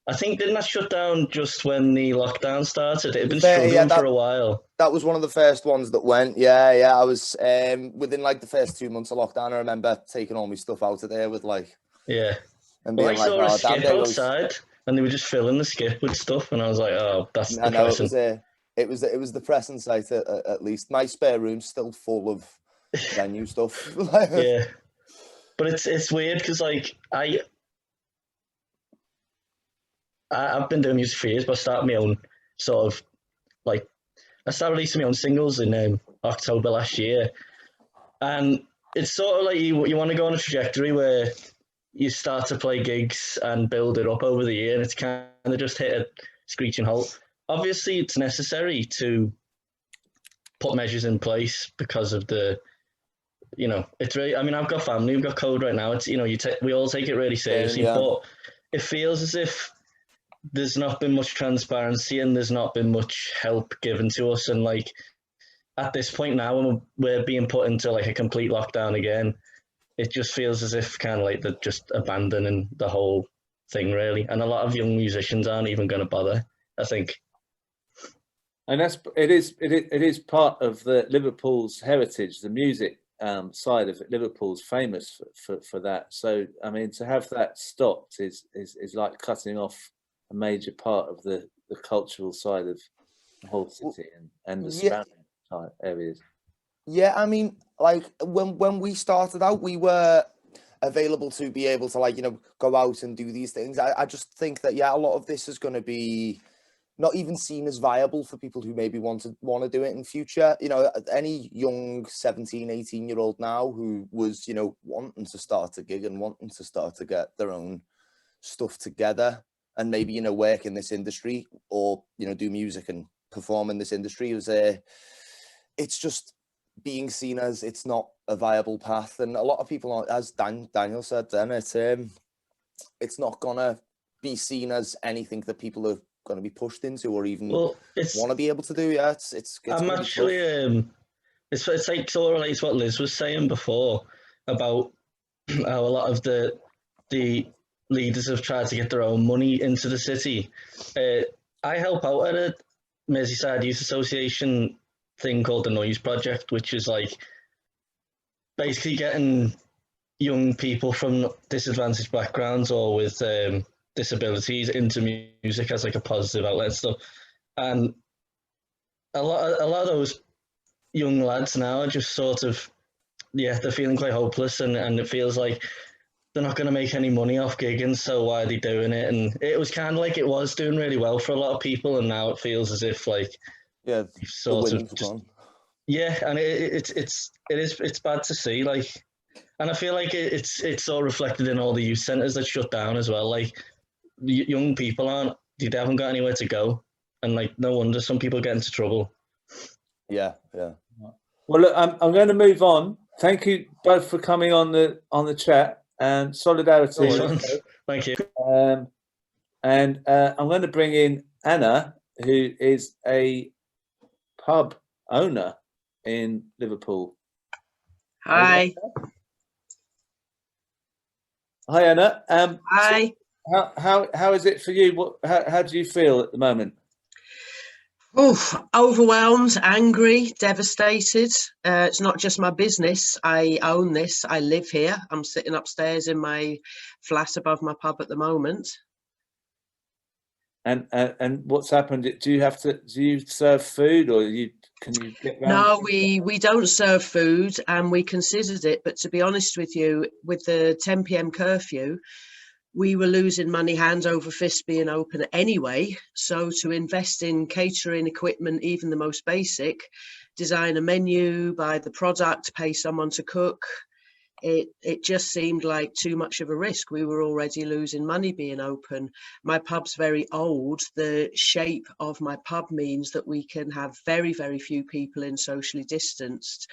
I think, didn't that shut down just when the lockdown started? It had been struggling for a while. That was one of the first ones that went. Yeah. I was within like the first 2 months of lockdown. I remember taking all my stuff out of there with like. Yeah. And being I saw a skip outside, and they were just filling the skip with stuff, and I was like, oh, that's depressing. It was depressing sight at least. My spare room's still full of venue stuff. Yeah. But it's weird because like I've been doing music for years, but I started my own sort of like, I started releasing my own singles in October last year. And it's sort of like you want to go on a trajectory where you start to play gigs and build it up over the year, and it's kind of just hit a screeching halt. Obviously, it's necessary to put measures in place because of the, it's really, I mean, I've got family, we've got code right now. It's, we all take it really seriously, but it feels as if there's not been much transparency and there's not been much help given to us. And like at this point now, when we're being put into like a complete lockdown again, it just feels as if kind of like they're just abandoning the whole thing really. And a lot of young musicians aren't even going to bother, I think. And it is part of the Liverpool's heritage, the music side of it. Liverpool's famous for that. So I mean, to have that stopped is like cutting off a major part of the cultural side of the whole city and the surrounding areas. Yeah, I mean, like when we started out, we were available to be able to, like, you know, go out and do these things. I just think that, yeah, a lot of this is going to be not even seen as viable for people who maybe want to do it in future. You know, any young 17, 18-year-old now who was, you know, wanting to start a gig and wanting to start to get their own stuff together and maybe, you know, work in this industry or, you know, do music and perform in this industry, it's just being seen as it's not a viable path. And a lot of people, as Daniel said, then it's not gonna be seen as anything that people are going to be pushed into or even want to be able to do. Yeah, it's I'm actually it's like sort of relates to what Liz was saying before about how a lot of the leaders have tried to get their own money into the city. I help out at a Merseyside Youth Association thing called the Noise Project, which is like basically getting young people from disadvantaged backgrounds or with disabilities into music as like a positive outlet and stuff. And a lot of those young lads now are just sort of, yeah, they're feeling quite hopeless, and it feels like they're not going to make any money off gigging, so why are they doing it? And it was kind of like it was doing really well for a lot of people, and now it feels as if like, yeah, sort of just, yeah, and it's bad to see, like, and I feel like it's all reflected in all the youth centres that shut down as well. Like, young people they haven't got anywhere to go, and like, no wonder some people get into trouble. Yeah. Well, look, I'm going to move on. Thank you both for coming on the chat, and solidarity. Thank you. And I'm going to bring in Anna, who is a pub owner in Liverpool. Hi. Hi, Anna. Hi. So how is it for you? How do you feel at the moment? Oh, overwhelmed, angry, devastated. It's not just my business. I own this. I live here. I'm sitting upstairs in my flat above my pub at the moment. And what's happened? Do you serve food, or can you get around? No, we don't serve food, and we considered it, but to be honest with you, with the 10 p.m. curfew, we were losing money hand over fist being open anyway. So to invest in catering equipment, even the most basic, design a menu, buy the product, pay someone to cook, it just seemed like too much of a risk. We were already losing money being open. My pub's very old. The shape of my pub means that we can have very, very few people in, socially distanced.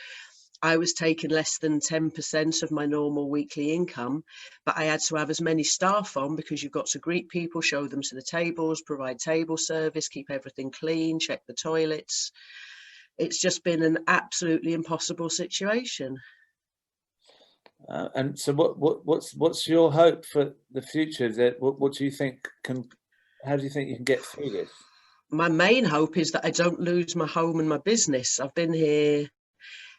I was taking less than 10% of my normal weekly income, but I had to have as many staff on because you've got to greet people, show them to the tables, provide table service, keep everything clean, check the toilets. It's just been an absolutely impossible situation. And so, what's your hope for the future? What do you think how do you think you can get through this? My main hope is that I don't lose my home and my business. I've been here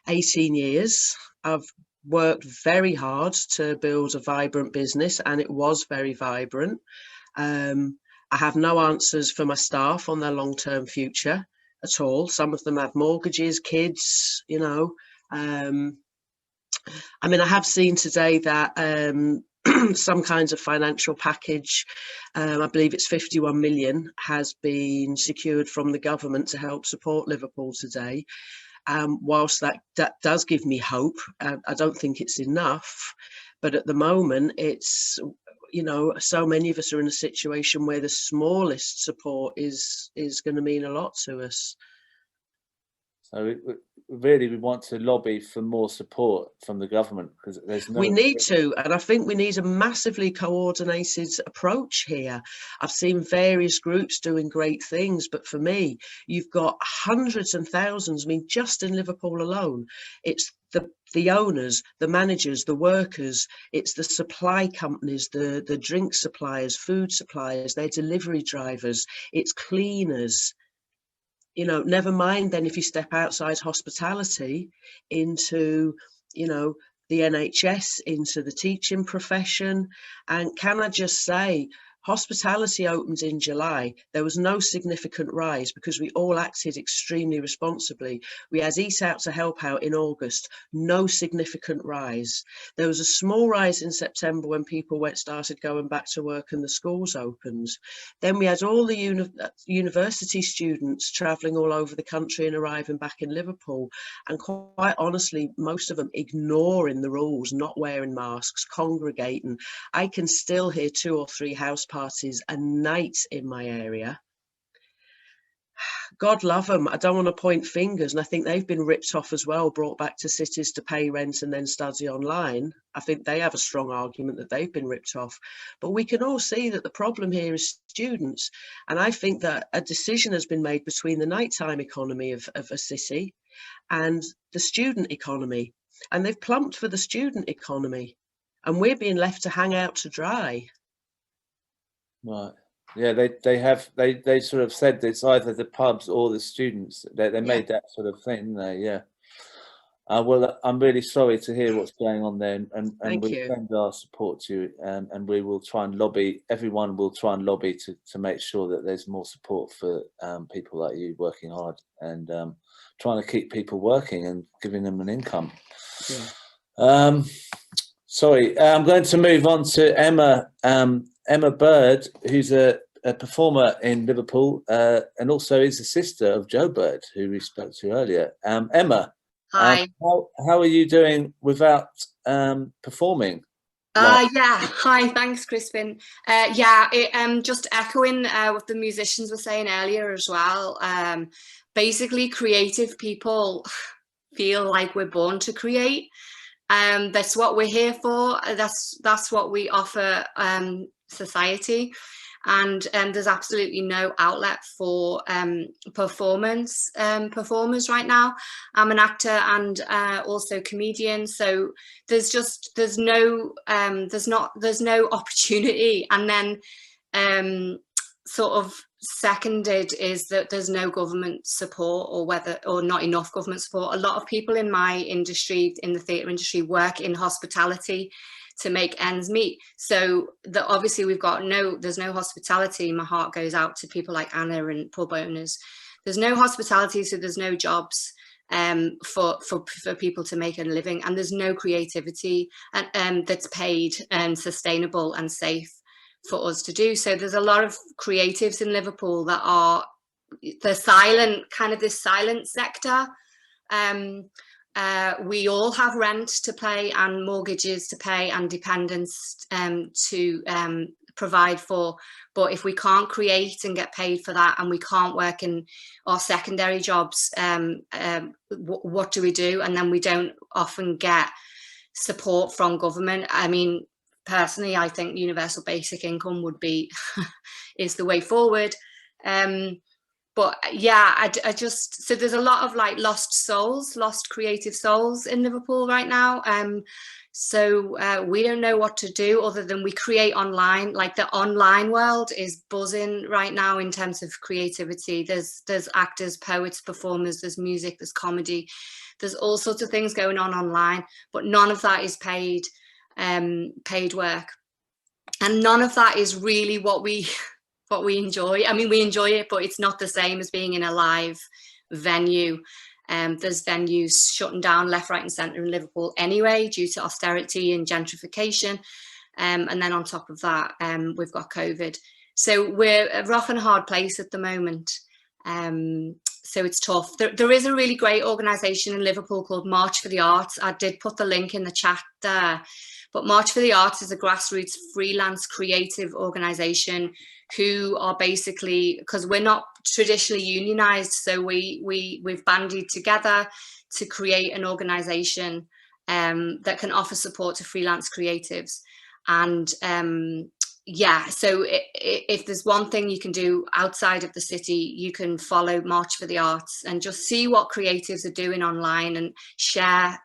18 years. I've worked very hard to build a vibrant business, and it was very vibrant. I have no answers for my staff on their long-term future at all. Some of them have mortgages, kids, you know. I mean, I have seen today that some kinds of financial package, I believe it's 51 million, has been secured from the government to help support Liverpool today. Whilst that does give me hope, I don't think it's enough. But at the moment, it's, you know, so many of us are in a situation where the smallest support is going to mean a lot to us. So we want to lobby for more support from the government, because there's no. We need to, and I think we need a massively coordinated approach here. I've seen various groups doing great things, but for me, you've got hundreds and thousands. I mean, just in Liverpool alone, it's the owners, the managers, the workers, it's the supply companies, the drink suppliers, food suppliers, their delivery drivers, it's cleaners. You know, never mind then if you step outside hospitality into, you know, the NHS, into the teaching profession. And can I just say, Hospitality opened in July. There was no significant rise because we all acted extremely responsibly. We had Eat Out to Help Out in August, no significant rise. There was a small rise in September when people started going back to work and the schools opened. Then we had all the university students travelling all over the country and arriving back in Liverpool. And quite honestly, most of them ignoring the rules, not wearing masks, congregating. I can still hear 2 or 3 house parties a night in my area. God love them. I don't want to point fingers, and I think they've been ripped off as well, brought back to cities to pay rent and then study online. I think they have a strong argument that they've been ripped off. But we can all see that the problem here is students. And I think that a decision has been made between the nighttime economy of a city and the student economy. And they've plumped for the student economy. And we're being left to hang out to dry. Right. Yeah, they sort of said it's either the pubs or the students. They made that sort of thing, didn't they? Yeah. Well, I'm really sorry to hear what's going on there, and we send our support to you, and we will try and lobby. Everyone will try and lobby to make sure that there's more support for people like you working hard and trying to keep people working and giving them an income. Yeah. Sorry, I'm going to move on to Emma. Emma Bird, who's a performer in Liverpool and also is the sister of Joe Bird, who we spoke to earlier. Emma, hi. How are you doing without performing? Yeah, hi, thanks, Crispin. Just echoing what the musicians were saying earlier as well. Basically, creative people feel like we're born to create. That's what we're here for. That's what we offer society, and there's absolutely no outlet for performers right now. I'm an actor and also comedian, so there's no opportunity. And then sort of seconded is that there's no government support, or not enough government support. A lot of people in my industry, in the theatre industry, work in hospitality to make ends meet. So obviously there's no hospitality. My heart goes out to people like Anna and pub owners. There's no hospitality, so there's no jobs for people to make a living, and there's no creativity that's paid and sustainable and safe for us to do. So there's a lot of creatives in Liverpool that are this silent sector. We all have rent to pay and mortgages to pay and dependents to provide for. But if we can't create and get paid for that, and we can't work in our secondary jobs, what do we do? And then we don't often get support from government. I mean, personally, I think universal basic income would be is the way forward. But yeah, so there's a lot of like lost creative souls in Liverpool right now. So we don't know what to do other than we create online. Like the online world is buzzing right now in terms of creativity. There's actors, poets, performers, there's music, there's comedy, there's all sorts of things going on online, but none of that is paid work, and none of that is really what we enjoy. I mean, we enjoy it, but it's not the same as being in a live venue. There's venues shutting down left, right and centre in Liverpool anyway due to austerity and gentrification, and then on top of that we've got COVID, so we're a rough and hard place at the moment. So it's tough. There is a really great organisation in Liverpool called March for the Arts. I did put the link in the chat there. But March for the Arts is a grassroots freelance creative organisation who are basically, because we're not traditionally unionised, so we've bandied together to create an organisation that can offer support to freelance creatives. And yeah, so if there's one thing you can do outside of the city, you can follow March for the Arts and just see what creatives are doing online and share,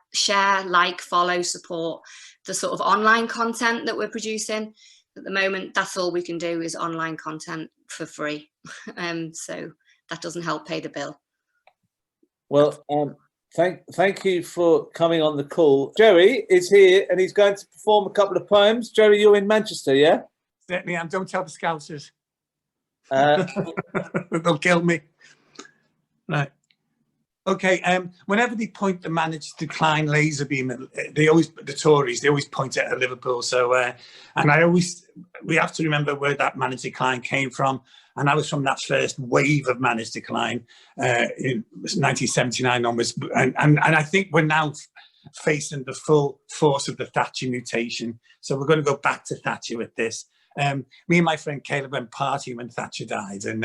like, follow, support the sort of online content that we're producing. At the moment, that's all we can do is online content for free. So that doesn't help pay the bill. Well, thank you for coming on the call. Gerry is here and he's going to perform a couple of poems. Gerry, you're in Manchester, yeah? Certainly am. Don't tell the Scousers. Uh, They'll kill me. Right. Okay. Whenever they point the managed decline laser beam, the Tories, they always point it at Liverpool. So, and we have to remember where that managed decline came from. And I was from that first wave of managed decline in 1979 onwards. And I think we're now facing the full force of the Thatcher mutation. So we're going to go back to Thatcher with this. Me and my friend Caleb went partying when Thatcher died, and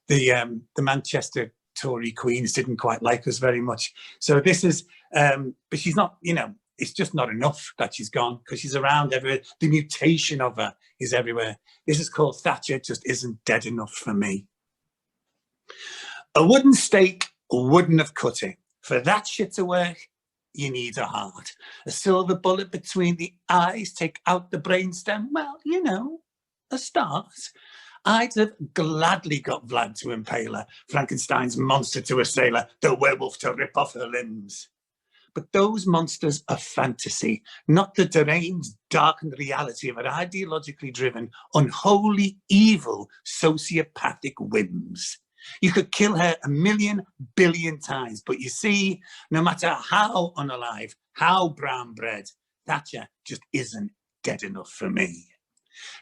the Manchester Tory Queens didn't quite like us very much. So this is, but she's not, it's just not enough that she's gone, because she's around everywhere. The mutation of her is everywhere. This is called Thatcher just isn't dead enough for me. A wooden stake wouldn't have cut it. For that shit to work, you need a heart. A silver bullet between the eyes, take out the brainstem. Well, a start. I'd have gladly got Vlad to impale her, Frankenstein's monster to assail her, the werewolf to rip off her limbs. But those monsters are fantasy, not the deranged, darkened reality of an ideologically driven, unholy, evil, sociopathic whims. You could kill her 1,000,000 billion times, but you see, no matter how unalive, how brown bread, Thatcher just isn't dead enough for me.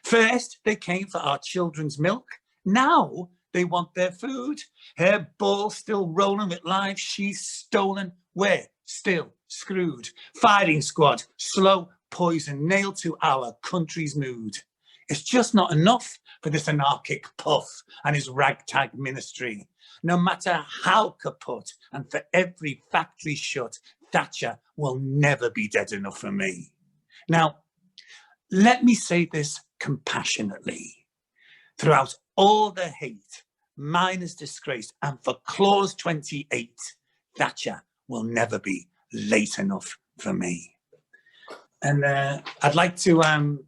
First, they came for our children's milk. Now they want their food. Her ball still rolling with life. She's stolen. We're still screwed. Firing squad, slow poison nailed to our country's mood. It's just not enough for this anarchic puff and his ragtag ministry. No matter how kaput, and for every factory shut, Thatcher will never be dead enough for me. Now, let me say this compassionately. Throughout all the hate, mine is disgraced, and for clause 28, Thatcher will never be late enough for me. And I'd like to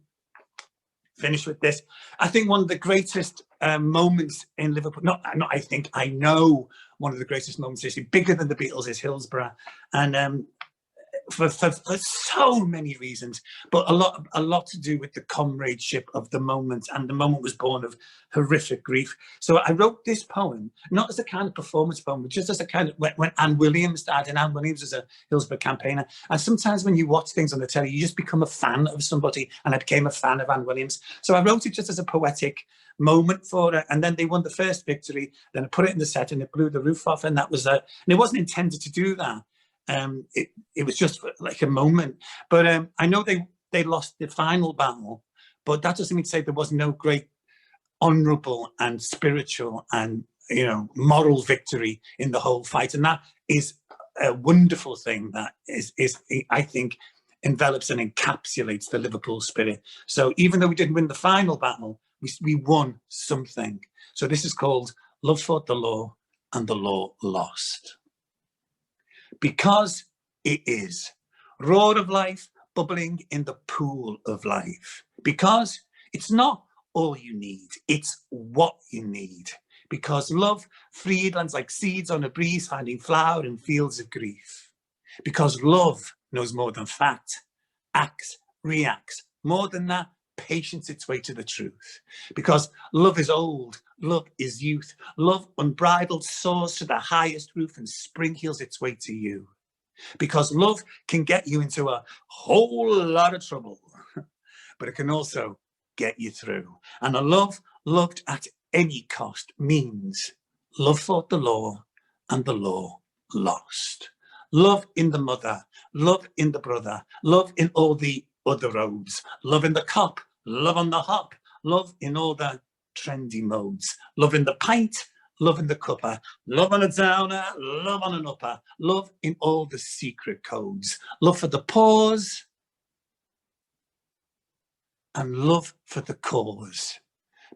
finish with this. I think one of the greatest moments in Liverpool, I know one of the greatest moments, is bigger than the Beatles, is Hillsborough. And for so many reasons, but a lot to do with the comradeship of the moment, and the moment was born of horrific grief. So I wrote this poem, not as a kind of performance poem, but just as a kind of, when Anne Williams died, and Anne Williams was a Hillsborough campaigner. And sometimes when you watch things on the telly, you just become a fan of somebody, and I became a fan of Anne Williams. So I wrote it just as a poetic moment for her, and then they won the first victory. Then I put it in the set, and it blew the roof off, and that was and it wasn't intended to do that. It was just like a moment, but I know they lost the final battle, but that doesn't mean to say there was no great honourable and spiritual and moral victory in the whole fight, and that is a wonderful thing that is I think envelops and encapsulates the Liverpool spirit. So even though we didn't win the final battle, we won something. So this is called Love Fought the Law and the Law Lost. Because it is roar of life bubbling in the pool of life. Because it's not all you need, it's what you need. Because love freed lands like seeds on a breeze, finding flower in fields of grief. Because love knows more than fact, acts, reacts, more than that, patience its way to the truth. Because love is old, love is youth, love unbridled soars to the highest roof, and spring heals its way to you. Because love can get you into a whole lot of trouble, but it can also get you through. And a love loved at any cost means love fought the law and the law lost. Love in the mother, love in the brother, love in all the other roads, love in the cop, love on the hop, love in all the trendy modes, love in the pint, love in the cuppa, love on a downer, love on an upper, love in all the secret codes, love for the pause, and love for the cause.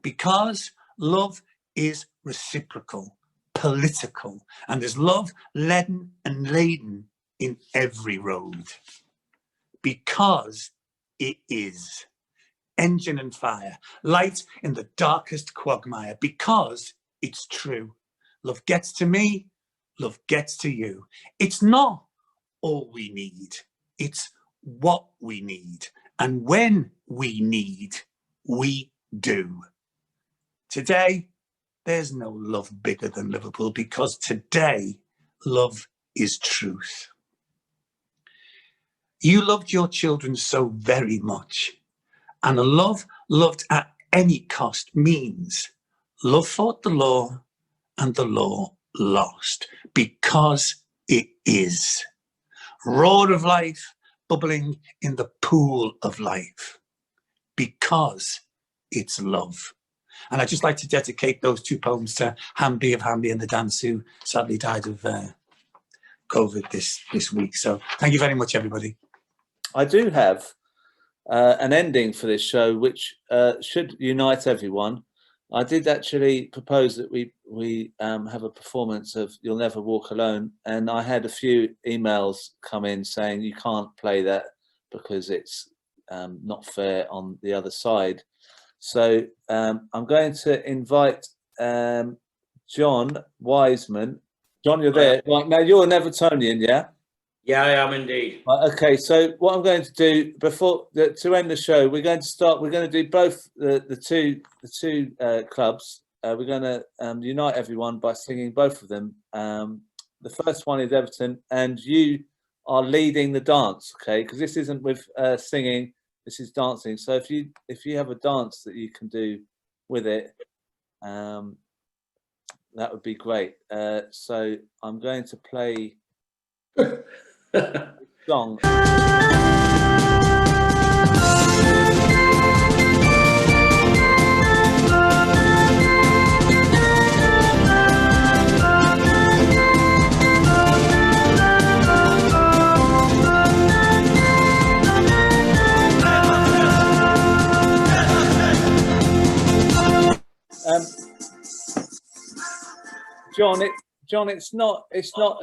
Because love is reciprocal, political, and there's love leaden and laden in every road. Because it is engine and fire, light in the darkest quagmire. Because it's true. Love gets to me, love gets to you. It's not all we need, it's what we need. And when we need, we do. Today, there's no love bigger than Liverpool, because today, love is truth. You loved your children so very much, and a love loved at any cost means love fought the law and the law lost, because it is. Roar of life bubbling in the pool of life, because it's love. And I'd just like to dedicate those 2 poems to Hamby of Hamby and the Dance, who sadly died of COVID this week. So thank you very much, everybody. I do have an ending for this show, which should unite everyone. I did actually propose that we have a performance of You'll Never Walk Alone, and I had a few emails come in saying you can't play that because it's not fair on the other side. So I'm going to invite John Wiseman. John, you're there. Right, now you're an Evertonian, yeah? Yeah, I am indeed. Right, okay, so what I'm going to do to end the show, we're going to do both the two clubs. We're going to unite everyone by singing both of them. The first one is Everton, and you are leading the dance, okay? Because this isn't with singing, this is dancing. So if you have a dance that you can do with it, that would be great. So I'm going to play song. John, it's not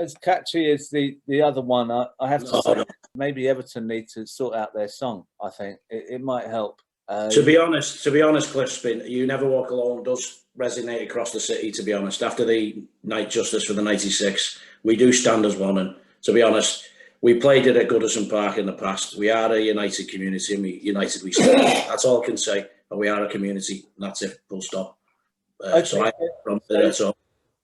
as catchy as the other one. I have to say, maybe Everton need to sort out their song. I think it might help. To be honest, Cliffspin, You Never Walk Alone does resonate across the city. To be honest, after the night justice for the '96, we do stand as one. And to be honest, we played it at Goodison Park in the past. We are a united community, and we stand. That's all I can say. And we are a community, and that's it. Full stop.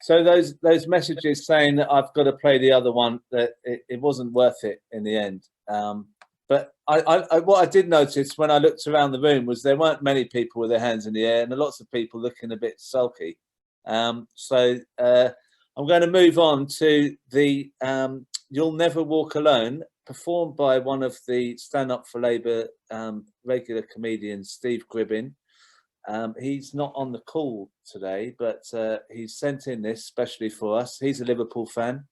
So those messages saying that I've got to play the other one, that it wasn't worth it in the end. But what I did notice when I looked around the room was there weren't many people with their hands in the air, and lots of people looking a bit sulky. So I'm going to move on to the You'll Never Walk Alone, performed by one of the Stand Up for Labour regular comedians, Steve Gribbin. He's not on the call today, but he's sent in this especially for us. He's a Liverpool fan.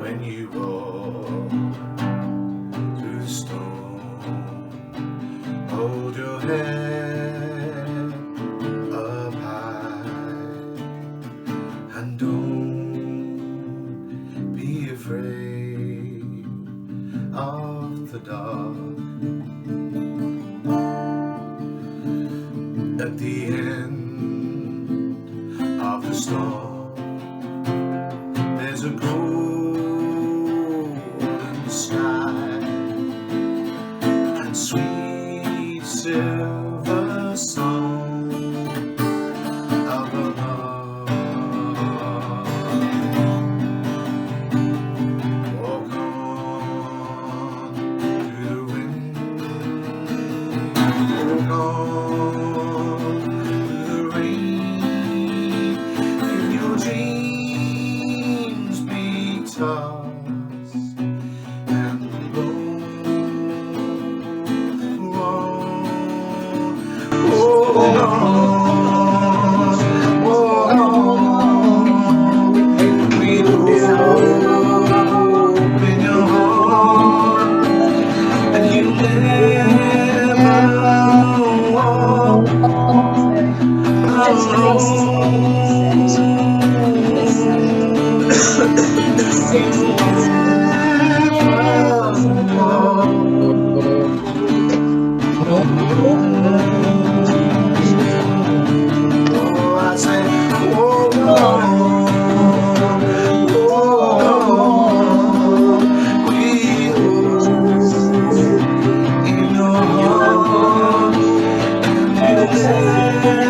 When you walk through the storm, hold your head up high and don't be afraid of the dark. At the end of the storm, there's a golden sky and sweet silver song of a love. Walk on through the wind, walk on. Walk